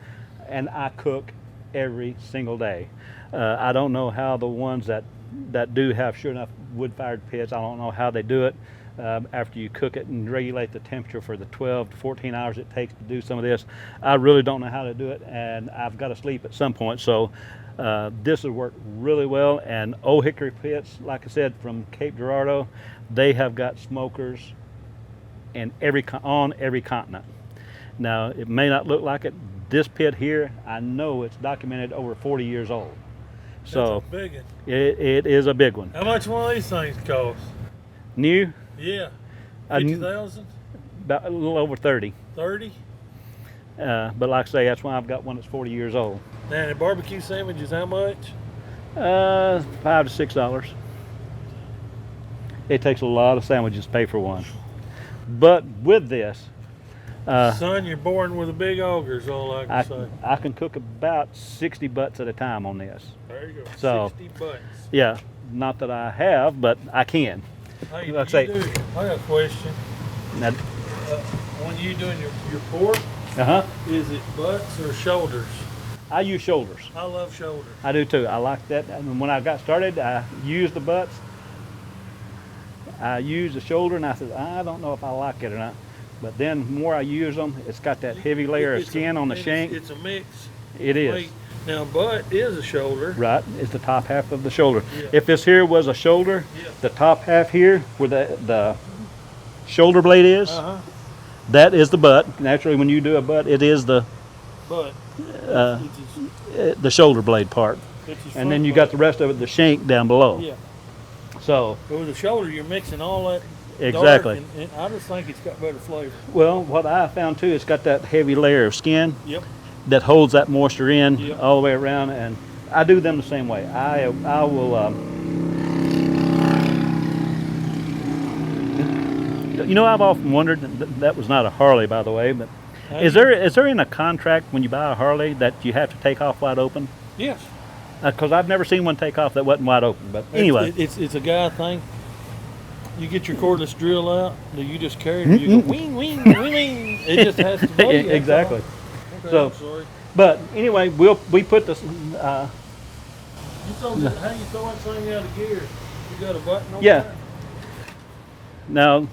and I cook every single day. I don't know how the ones that that do have sure enough wood-fired pits. I don't know how they do it. After you cook it and regulate the temperature for the 12 to 14 hours it takes to do some of this, I really don't know how to do it, and I've got to sleep at some point. So this has worked really well. And Old Hickory Pits, like I said, from Cape Girardeau, they have got smokers in on every continent. Now, it may not look like it. This pit here, I know it's documented over 40 years old. So That's a big one. it is a big one. How much one of these things cost? New, Yeah, I knew- 50,000, about a little over 30. 30. But like I say, that's why I've got one that's 40 years old. Now the barbecue sandwiches, how much? $5 to $6. It takes a lot of sandwiches to pay for one. But with this, Son, you're born with a big auger, is all I can say. I can cook about 60 butts at a time on this. There you go. So- 60 bucks. Yeah, not that I have, but I can. Hey, Like I say- I got a question. Now, When you doing your pork, is it butts or shoulders? I use shoulders. I love shoulders. I do too. I like that. And when I got started, I used the butts. I used the shoulder, and I said, I don't know if I like it or not. But then the more I use them, it's got that heavy layer of It's skin on the shank. It's a mix. It is. Wait, now butt is a shoulder. Right, it's the top half of the shoulder. Yeah. If this here was a shoulder, Yeah. the top half here, where the shoulder blade is, that is the butt. Naturally, when you do a butt, it is the But the shoulder blade part. it's his And then front you got butt. the rest of it, the shank down below. Yeah. So, But with the shoulder, you're mixing all that. Exactly. Dark, and I just think it's got better flavor. well, what I found too, it's got that heavy layer of skin Yep. that holds that moisture in Yep. all the way around, and I do them the same way. I will. You know, I've often wondered. That was not a Harley, by the way, but is there in a contract when you buy a Harley that you have to take off wide open? Yes. Because I've never seen one take off that wasn't wide open. But anyway, It's a guy thing. You get your cordless drill out, do you just carry it and you go wing, wing, wing, wing. It just has to blow you, that's exactly. all. Okay, So- I'm sorry. But anyway, we put this. You throw that, how you throw that thing out of gear? You got a button on Yeah. there? Now,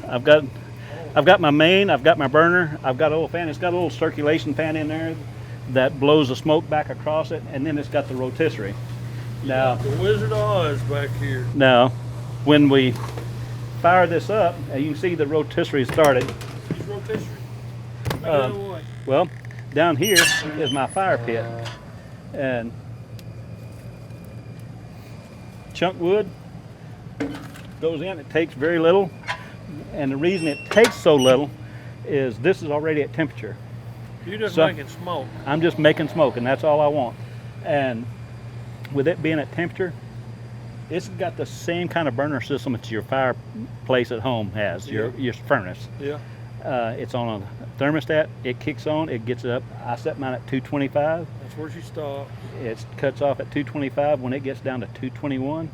I've got my main, I've got my burner, I've got a little fan. It's got a little circulation fan in there that blows the smoke back across it, and then it's got the rotisserie. Now, The Wizard of Oz back here. now, when we fire this up, you can see the rotisserie started. Use rotisserie. Make Um, it away. Well, down here is my fire pit, and chunk wood goes in. It takes very little, and the reason it takes so little is this is already at temperature. You're just so- making smoke. I'm just making smoke, and that's all I want. And with it being at temperature, it's got the same kind of burner system that your fireplace at home has, your furnace. Yeah. It's on a thermostat. It kicks on. It gets up. I set mine at 225. That's where she stopped. It cuts off at 225. When it gets down to 221,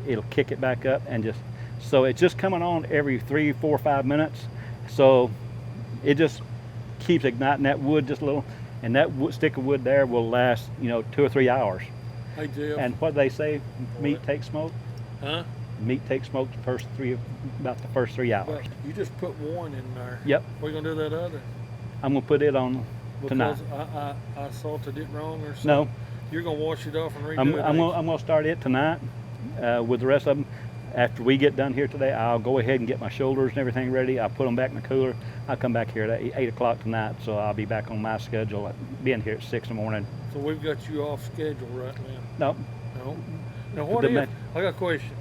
it'll kick it back up, and just so it's just coming on every 3, 4, 5 minutes. So it just keeps igniting that wood just a little, and that stick of wood there will last 2 or 3 hours. Hey, Jeff. And what they say, meat takes smoke. Huh? Meat takes smoke about the first 3 hours. But you just put one in there. Yep, We're gonna do that other. I'm gonna put it on tonight. Because I salted it wrong or something. No, You're gonna wash it off and redo I'm it. gonna start it tonight with the rest of them. After we get done here today, I'll go ahead and get my shoulders and everything ready. I'll put them back in the cooler. I'll come back here at 8 o'clock tonight, so I'll be back on my schedule, being here at 6 in the morning. So we've got you off schedule right now. No, No. Now what The if, I got a question.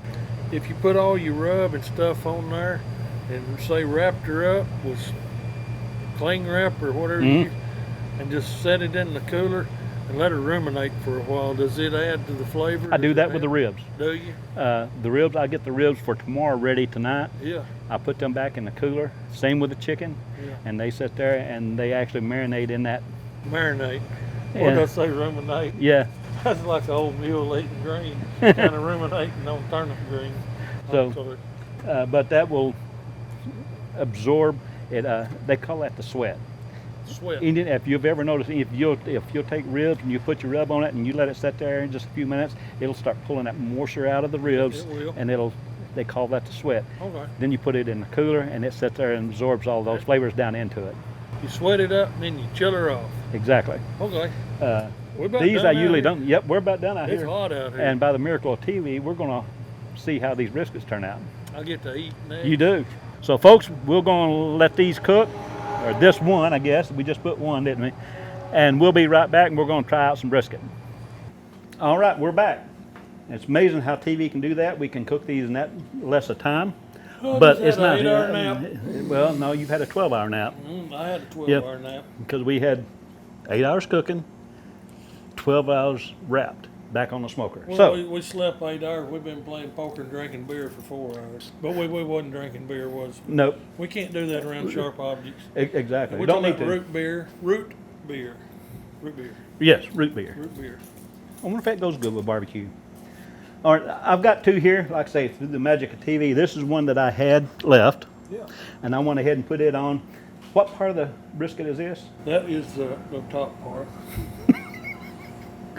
If you put all your rub and stuff on there and say wrapped her up with cling wrap or whatever Mhm. you, and just set it in the cooler and let her ruminate for a while, does it add to the flavor? I do Does that it with the add- ribs. Do you? The ribs, I get the ribs for tomorrow ready tonight. Yeah. I put them back in the cooler. Same with the chicken, Yeah. and they sit there and they actually marinate in that. Marinate. What Yeah. did I say, ruminate? Yeah. That's like an old mule eating green, kind of ruminating on turnip green. So- I'm sorry. But that will absorb it. They call that the sweat. Sweat. If you've ever noticed, if you'll take ribs and you put your rub on it and you let it sit there in just a few minutes, it'll start pulling that moisture out of the ribs, It will. and they call that the sweat. Okay. Then you put it in the cooler and it sits there and absorbs all those flavors down into it. You sweat it up and then you chill her off. Exactly. Okay. We're about These done I out usually here. don't. Yep, we're about done out It's here. hot out here. And by the miracle of TV, we're gonna see how these briskets turn out. I get to eat now. You do. So folks, we're gonna let these cook, or this one, I guess. We just put one, didn't we? And we'll be right back and we're gonna try out some brisket. All right, we're back. It's amazing how TV can do that. We can cook these in that less of time. I But just it's had not. an 8-hour nap. Well, no, you've had a 12-hour nap I had a 12-hour nap. because we had 8 hours cooking, 12 hours wrapped back on the smoker. Well, So we slept 8 hours. We've been playing poker and drinking beer for 4 hours. But we wasn't drinking beer, was we? nope, We can't do that around sharp objects. exactly. We're Don't talking need about to. root beer. Yes, root beer. Root beer. I wonder if that goes good with barbecue. All right, I've got two here. Like I say, through the magic of TV, this is one that I had left, Yeah. and I went ahead and put it on. What part of the brisket is this? That is the top part.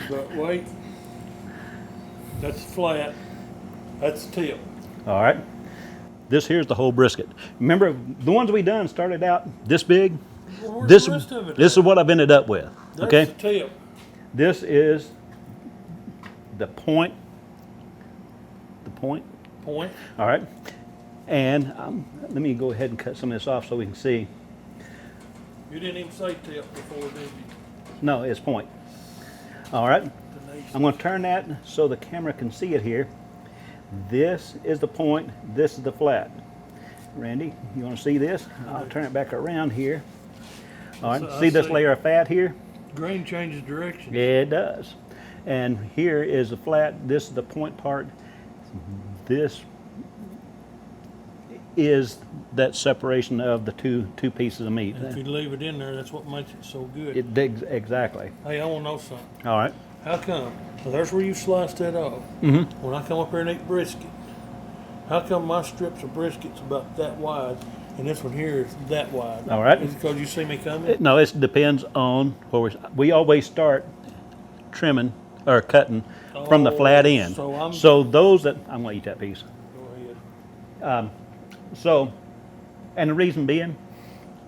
But wait. That's flat. That's the tip. All right. This here's the whole brisket. Remember, the ones we done started out this big. Well, where's This the rest of it this at? is what I've ended up with. That's Okay. the tip. This is the point. The point. Point. All right. And let me go ahead and cut some of this off so we can see. You didn't even say tip before, did you? No, it's point. All right. Denise? I'm going to turn that so the camera can see it here. This is the point. This is the flat. Randy, you want to see this? I'll turn it back around here. All right. I See this see. layer of fat here? Grain changes direction. It does. And here is the flat. This is the point part. This is that separation of the two pieces of meat. And if you leave it in there, that's what makes it so good. It digs exactly. Hey, I want to know something. All right. How come? Well, there's where you sliced that off. Mm-hmm. When I come up here and eat brisket, how come my strips of brisket's about that wide and this one here is that wide? All right. Is it because you see me coming? No, it depends on where we always start trimming or cutting from the flat end. So those that I'm gonna eat that piece. Go ahead. So, and the reason being,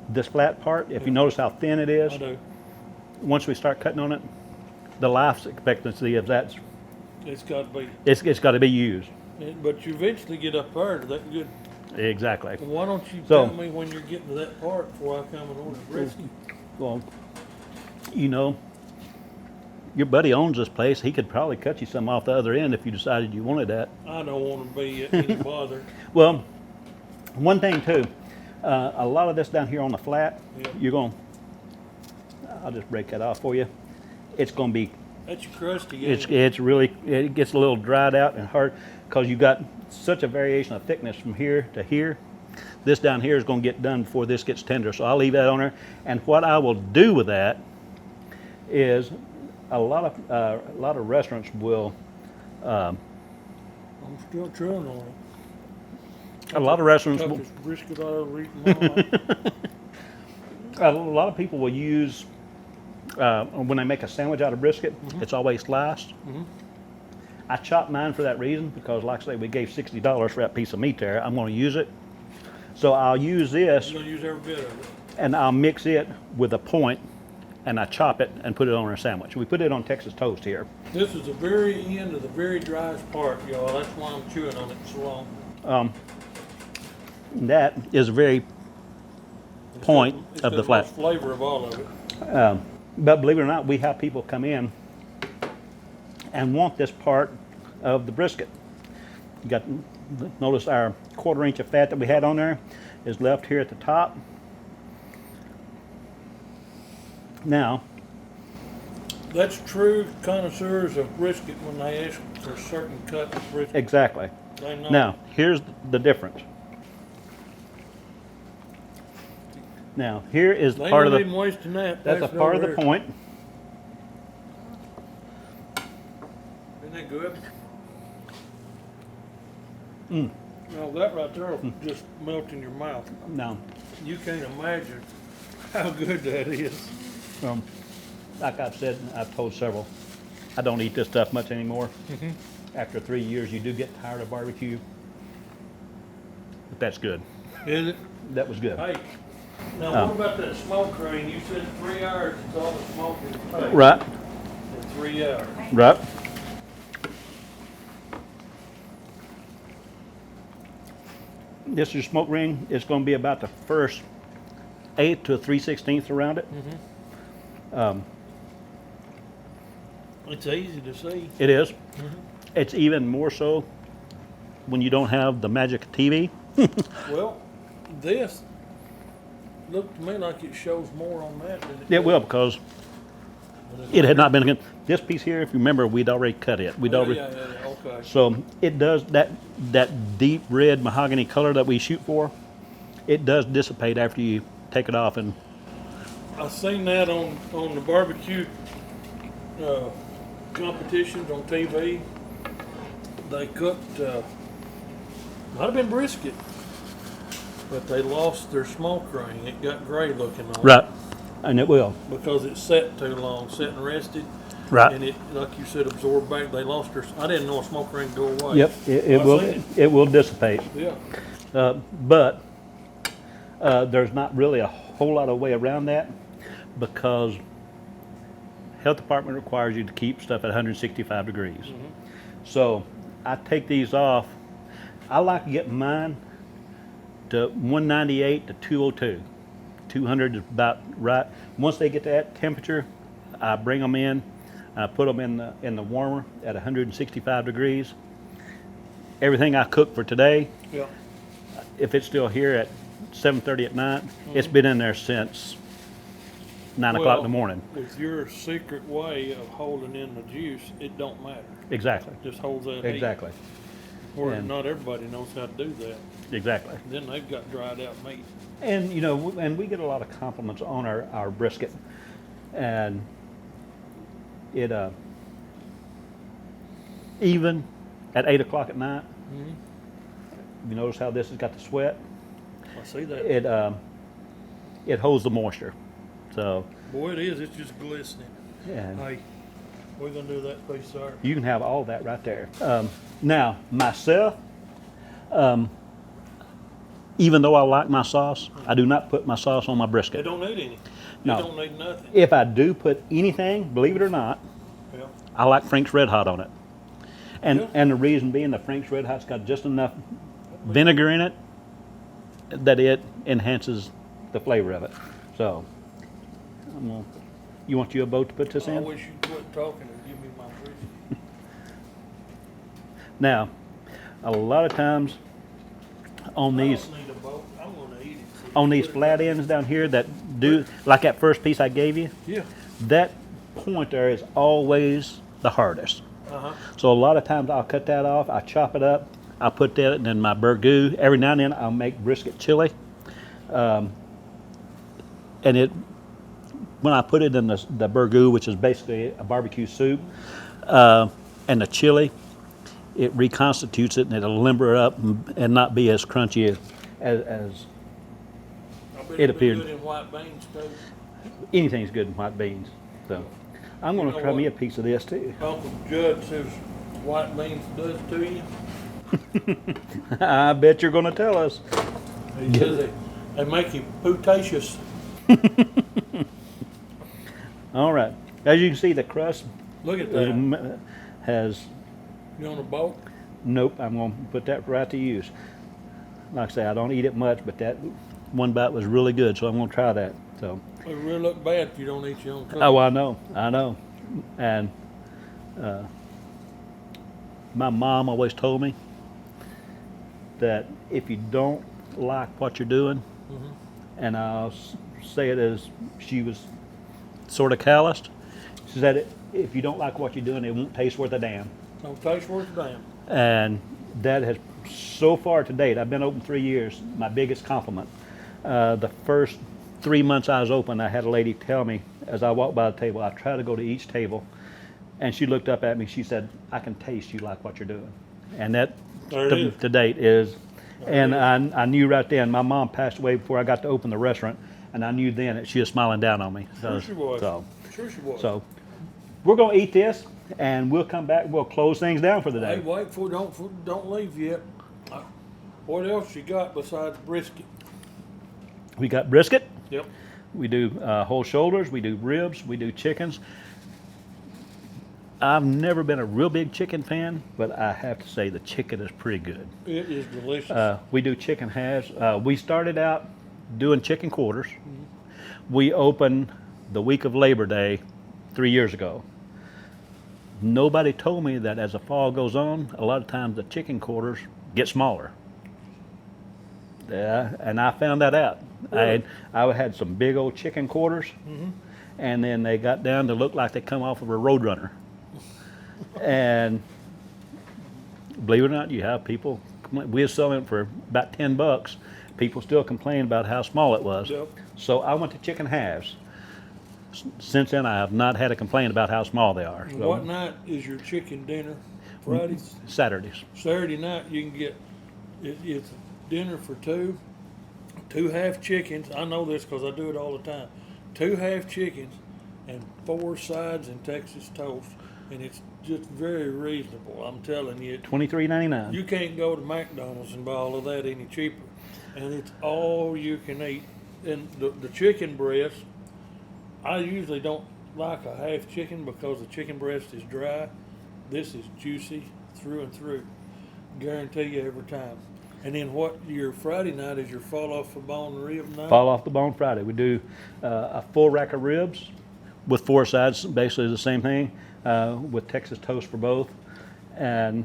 this flat part, if you notice how thin it is, I do. once we start cutting on it, the life expectancy of that's It's got to be. it's got to be used. But you eventually get up there to that good. Exactly. Why don't you So- tell me when you're getting to that part before I come and order brisket? Well, you know, your buddy owns this place. He could probably cut you some off the other end if you decided you wanted that. I don't want to be any bother. Well, one thing too, a lot of this down here on the flat, Yeah. you're going. I'll just break that off for you. It's going to be. That's crusty. It's really. It gets a little dried out and hard because you got such a variation of thickness from here to here. This down here is going to get done before this gets tender, so I'll leave that on there. And what I will do with that is a lot of restaurants will. I'm still chewing on it. A lot of restaurants. Will, Toughest brisket I ever eaten in my life. a lot of people will use when they make a sandwich out of brisket. It's always sliced. I chop mine for that reason because, like I say, we gave $60 for that piece of meat there. I'm going to use it, so I'll use this I'm gonna use every bit of it. and I'll mix it with a point, and I chop it and put it on our sandwich. We put it on Texas toast here. This is the very end of the very driest part, y'all. That's why I'm chewing on it so long. That is a very point It's of got the flat. most flavor of all of it. But believe it or not, we have people come in and want this part of the brisket. You got notice our 1/4 inch of fat that we had on there is left here at the top. Now, That's true connoisseurs of brisket when they ask for certain cut of brisket. exactly. They know. Now, here's the difference. Now, here is They part of don't the even wasting that. that's a part of the nowhere. point. Isn't that good? No, that right there will just melt in your mouth. Now, You can't imagine how good that is. Like I've said, I've told several, I don't eat this stuff much anymore. After 3 years, you do get tired of barbecue. But that's good. Is it? That was good. Hey, now what about that smoke ring? You said 3 hours is all the smoke is take. Right, In 3 hours. right. This is your smoke ring. It's going to be about the first 1/8 to 3/16 around it. It's easy to see. It is. It's even more so when you don't have the magic TV. Well, this looked to me like it shows more on that than it It will, because it had not been. This piece here, if you remember, we'd already cut it. We'd already. Yeah, okay. So it does that deep red mahogany color that we shoot for. It does dissipate after you take it off, and I seen that on the barbecue competitions on TV. They cooked, might have been brisket, but they lost their smoke ring. It got gray looking on it. right, and it will. Because it set too long, set and rested. Right. And it, like you said, absorbed back. They lost their. I didn't know a smoke ring go away. Yep, it I will. seen It will dissipate. Yeah. But there's not really a whole lot of way around that, because health department requires you to keep stuff at 165 degrees. So I take these off. I like to get mine to 198 to 202. 200 is about right. Once they get to that temperature, I bring them in. I put them in the warmer at 165 degrees. Everything I cook for today, Yeah. if it's still here at 7:30 at night, it's been in there since 9 o'clock in the morning. With your secret way of holding in the juice, it don't matter. Exactly. It just holds that Exactly. heat. Or And- not everybody knows how to do that. Exactly. Then they've got dried out meat. And and we get a lot of compliments on our brisket, and it even at 8 o'clock at night. You notice how this has got the sweat. I see that. It holds the moisture. So Boy, it is. It's just glistening. and Hey, we're gonna do that piece there. you can have all that right there. Now myself, even though I like my sauce, I do not put my sauce on my They brisket. don't need any. No. They don't need nothing. If I do put anything, believe it or not, Yeah. I like Frank's Red Hot on it. And Yeah. and the reason being, the Frank's Red Hot's got just enough vinegar in it that it enhances the flavor of it. So, you want you a boat to put this I in? wish you'd quit talking and give me my brisket. Now, a lot of times on I these don't need a boat. I'm gonna eat it. on these flat ends down here that do, like that first piece I gave you, Yeah. that point there is always the hardest. Uh-huh. So a lot of times I'll cut that off, I chop it up, I put that in my burgoo. Every now and then I'll make brisket chili. And when I put it in the burgoo, which is basically a barbecue soup, and the chili, it reconstitutes it and it'll limber up and not be as crunchy as I bet It it'd be appeared. good in white beans too. anything's good in white beans. So I'm going You to know try me a what? piece of this too. Uncle Judd says white beans does to you. I bet you're going to tell us. He says they make you putacious. All right. As you can see, the crust Look at that. has, You on a boat? nope, I'm going to put that right to use. Like I say, I don't eat it much, but that one bite was really good, so I'm going to try that. So, It would really look bad if you don't eat your own cooking. oh, I know. And my mom always told me that if you don't like what you're doing, and I'll say it as she was sort of calloused, she said, if you don't like what you're doing, it won't taste worth a damn. Don't taste worth a damn. And that has, so far to date, I've been open 3 years, my biggest compliment. The first 3 months I was open, I had a lady tell me as I walked by the table, I try to go to each table, and she looked up at me, she said, I can taste you like what you're doing. And that, There it is. to date, is, and it I knew right then, my mom passed away before I got to open the restaurant, and I knew then that she was smiling down on me. Sure she was. So, Sure she was. so we're gonna eat this, and we'll come back. We'll close things down for the Hey, day. wait before don't leave yet. What else you got besides brisket? We got brisket. Yep. We do whole shoulders. We do ribs. We do chickens. I've never been a real big chicken fan, but I have to say the chicken is pretty good. It is delicious. We do chicken halves. We started out doing chicken quarters. We opened the week of Labor Day 3 years ago. Nobody told me that as the fall goes on, a lot of times the chicken quarters get smaller. Yeah, and I found that out. Really? I had some big old chicken quarters, and then they got down to look like they come off of a Roadrunner. And believe it or not, you have people. We were selling it for about $10. People still complain about how small it was. Yep. So I went to chicken halves. Since then, I have not had a complaint about how small they are. And So what night is your chicken dinner? Fridays? Saturdays. Saturday night you can get it's dinner for two half chickens. I know this because I do it all the time. 2 half chickens and 4 sides and Texas toast, and it's just very reasonable. I'm telling you, $23.99. you can't go to McDonald's and buy all of that any cheaper, and it's all you can eat. And the chicken breast, I usually don't like a half chicken because the chicken breast is dry. This is juicy through and through. Guarantee you every time. And then what your Friday night is your fall off the bone rib night? Fall off the bone Friday. We do a full rack of ribs with 4 sides, basically the same thing, with Texas toast for both, and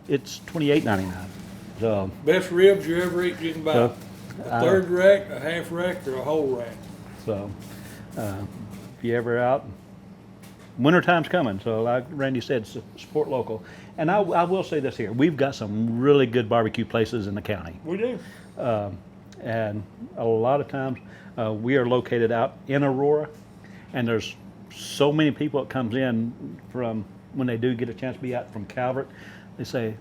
it's $28.99. So Best ribs you ever eat, you can buy So, a third rack, a half rack, or a whole rack. So, if you ever out, wintertime's coming. So, like Randy said, support local. And I will say this here: we've got some really good barbecue places in the county, We do. and a lot of times we are located out in Aurora, and there's so many people that comes in from when they do get a chance to be out from Calvert. They say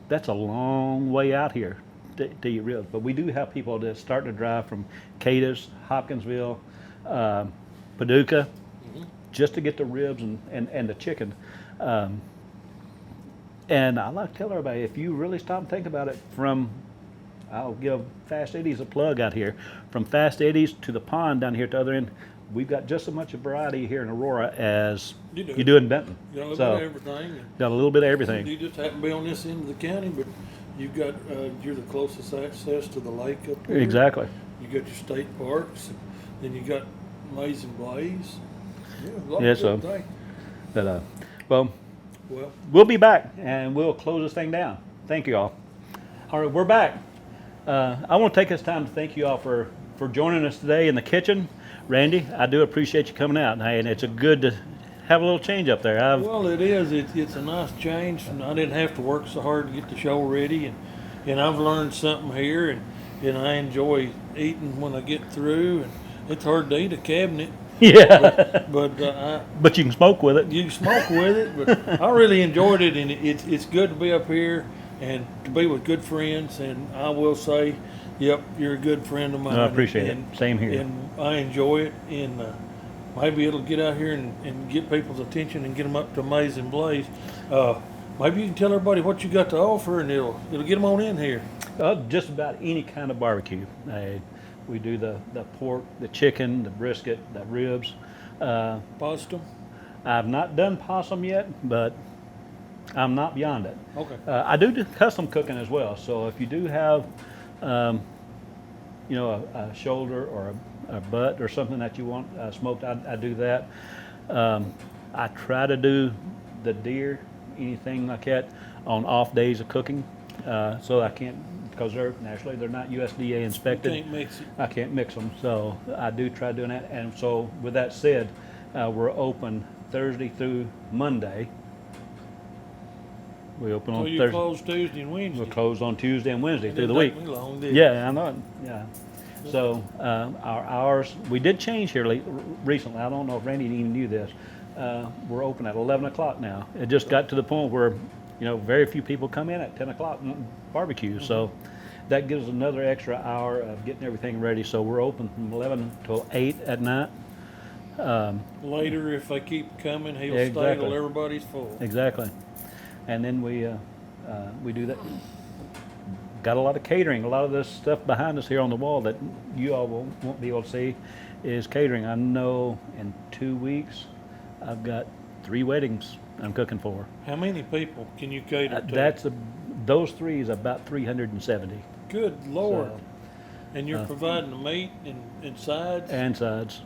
that's a long way out here to eat ribs, but we do have people that start to drive from Cadiz, Hopkinsville, Paducah, just to get the ribs and the chicken. And I like to tell everybody, if you really stop and think about it, I'll give Fast Eddie's a plug out here. From Fast Eddie's to the pond down here at the other end, we've got just as much a variety here in Aurora as you do in Benton. You got a little bit of everything. Got a little bit of everything. You just happen to be on this end of the county, but you've got you're the closest access to the lake up here. Exactly. You got your state parks, and then you got Amazing Blaze. Yeah, a lot Yeah, of so- good things. But well, Well, we'll be back and we'll close this thing down. Thank you all. All right, we're back. I want to take this time to thank you all for joining us today in the kitchen. Randy, I do appreciate you coming out, and it's a good to have a little change up there. well, it is. It's a nice change, and I didn't have to work so hard to get the show ready, and I've learned something here, and I enjoy eating when I get through, and it's hard to eat a cabinet. Yeah, But you can smoke with it. you can smoke with it. But I really enjoyed it, and it's good to be up here and to be with good friends. And I will say, yep, you're a good friend of mine. I appreciate it. Same here. And I enjoy it, and maybe it'll get out here and get people's attention and get them up to Amazing Blaze. Maybe you can tell everybody what you got to offer, and it'll get them on in here. Just about any kind of barbecue. We do the pork, the chicken, the brisket, the ribs. Possum? I've not done possum yet, but I'm not beyond it. Okay. I do custom cooking as well. So if you do have, a shoulder or a butt or something that you want smoked, I do that. I try to do the deer, anything like that, on off days of cooking. So I can't, because they're not USDA inspected. You can't mix it. I can't mix them, so I do try doing that. And so with that said, we're open Thursday through Monday. We open So on you Thursday. close Tuesday and Wednesday. We're closed on Tuesday and Wednesday It through the didn't week. take me long, did it? Yeah, I know it. Yeah. So our hours, we did change here recently. I don't know if Randy even knew this. We're open at 11 o'clock now. It just got to the point where, very few people come in at 10 o'clock and barbecue. So that gives us another extra hour of getting everything ready. So we're open from 11 till 8 at night. Later, if they keep coming, he'll Yeah, stay exactly. till everybody's full. Exactly. And then we do that. Got a lot of catering. A lot of this stuff behind us here on the wall that you all won't be able to see is catering. I know in 2 weeks I've got 3 weddings I'm cooking for. How many people can you cater to? Those 3 is about 370. Good Lord. So, And you're providing the meat and sides? and sides.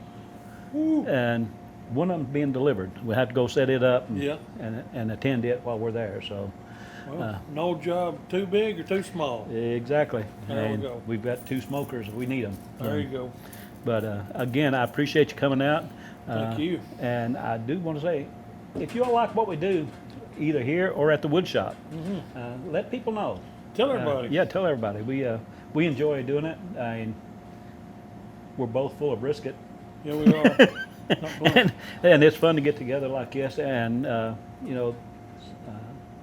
Woo. And one of them's being delivered. We have to go set it up Yeah. and attend it while we're there. So Well, no job too big or too small. exactly. There we And go. we've got 2 smokers if we need them. There you go. But again, I appreciate you coming out. Thank you. And I do want to say, if you all like what we do, either here or at the wood shop, let people know. Tell everybody. Yeah, tell everybody. We enjoy doing it. I mean, we're both full of brisket. Yeah, we are. Not playing. and it's fun to get together like this. And,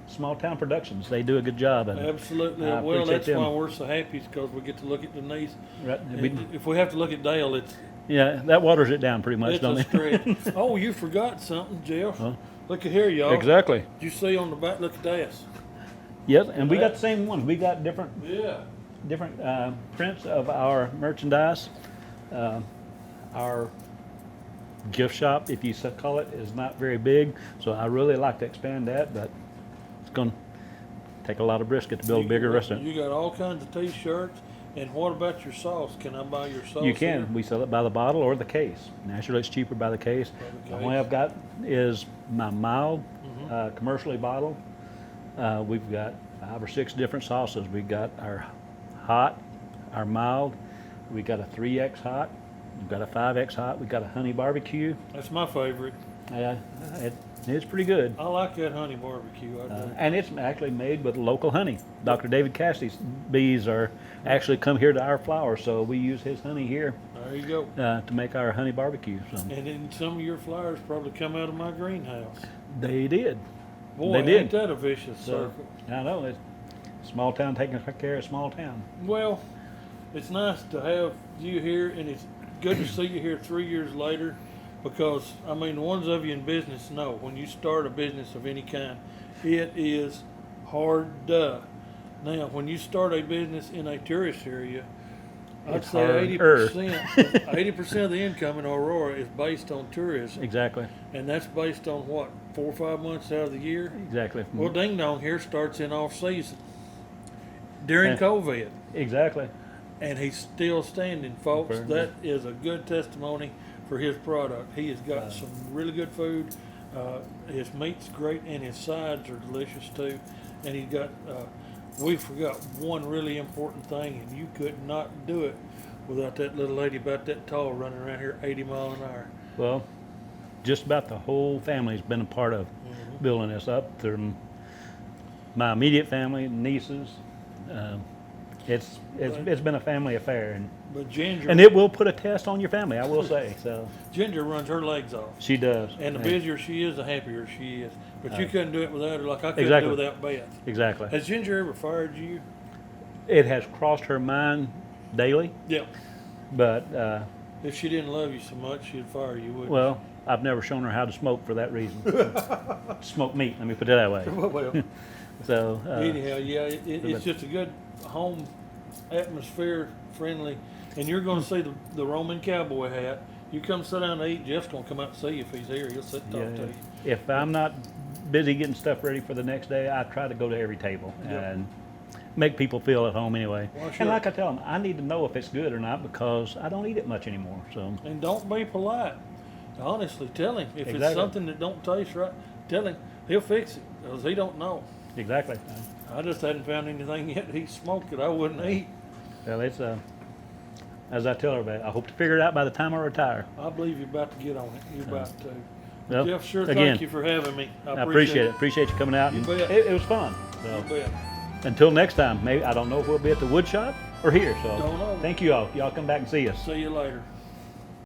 small town productions, they do a good job. And Absolutely. I Well, appreciate that's them. why we're so happy because we get to look at Denise. Right, And if we have to look at Dale, it's that waters it down pretty much, it's don't a it? stretch. Oh, you forgot something, Jeff. Huh? Look at here, y'all. Exactly. Did you see on the back? Look at this. Yes, and we got the same ones. We got different Yeah. prints of our merchandise. Our gift shop, if you call it, is not very big, so I really like to expand that, but it's going to take a lot of brisket to build a bigger restaurant. You got all kinds of T-shirts. And what about your sauce? Can I buy your sauce? You can. here? We sell it by the bottle or the case. Naturally, it's cheaper by the case. By The the only case. I've got is my mild, commercially bottled. We've got 5 or 6 different sauces. We've got our hot, our mild. We got a 3X hot. We've got a 5X hot. We've got a honey barbecue. That's my favorite. It's pretty good. I like that honey barbecue. I do. And it's actually made with local honey. Dr. David Cassidy's bees are actually come here to our flowers, so we use his honey here There you go. to make our honey barbecue. So And then some of your flowers probably come out of my greenhouse. they did. Boy, They ain't did. that a vicious So circle? I know it's small town taking care of small town. Well, it's nice to have you here, and it's good to see you here 3 years later. Because I mean, the ones of you in business know when you start a business of any kind, it is hard. Now, when you start a business in a tourist area, I'd It's say harder. 80% of the income in Aurora is based on tourism, Exactly. and that's based on what 4 or 5 months out of the year. Exactly. Well, Ding Dong here starts in off season during Yeah. COVID, Exactly. and he's still standing, folks. Very That is a good testimony for his product. He has got some really good food. His meat's great, and his sides are delicious too. And he's got. We forgot one really important thing, and you could not do it without that little lady about that tall running around here 80 miles an hour. Well, just about the whole family's been a part of building this up. From my immediate family, nieces. It's been a family affair, But Ginger, and it will put a test on your family, I will say. So Ginger runs her legs off. she does. And the Yeah, busier she is, the happier she is. But you couldn't do it without her, like I couldn't Exactly. do without Beth. exactly. Has Ginger ever fired you? It has crossed her mind daily, Yeah. but If she didn't love you so much, she'd fire you, wouldn't well, I've never shown her how to smoke for that reason. Smoke meat. Let me put it that way. she? Well, So anyhow, yeah, it's just a good home atmosphere, friendly. And you're going to see the Roman cowboy hat. You come sit down and eat, Jeff's going to come out and see you if he's here. He'll sit and talk to you. if I'm not busy getting stuff ready for the next day, I try to go to every table Yeah. and make people feel at home anyway. Well, sure. And like I tell them, I need to know if it's good or not because I don't eat it much anymore. So And don't be polite. Honestly, tell him. If it's Exactly. something that don't taste right, tell him. He'll fix it because he don't know. exactly. I just hadn't found anything yet. He smoked it. I wouldn't eat. Well, it's as I tell everybody, I hope to figure it out by the time I retire. I believe you're about to get on it. You're about to. Well, Jeff, sure, again, thank you for having me. I appreciate it. Appreciate you coming out. You And bet. it was fun. So You bet. until next time, maybe I don't know if we'll be at the wood shop or here. So Don't know. thank you all. Y'all come back and see us. See you later.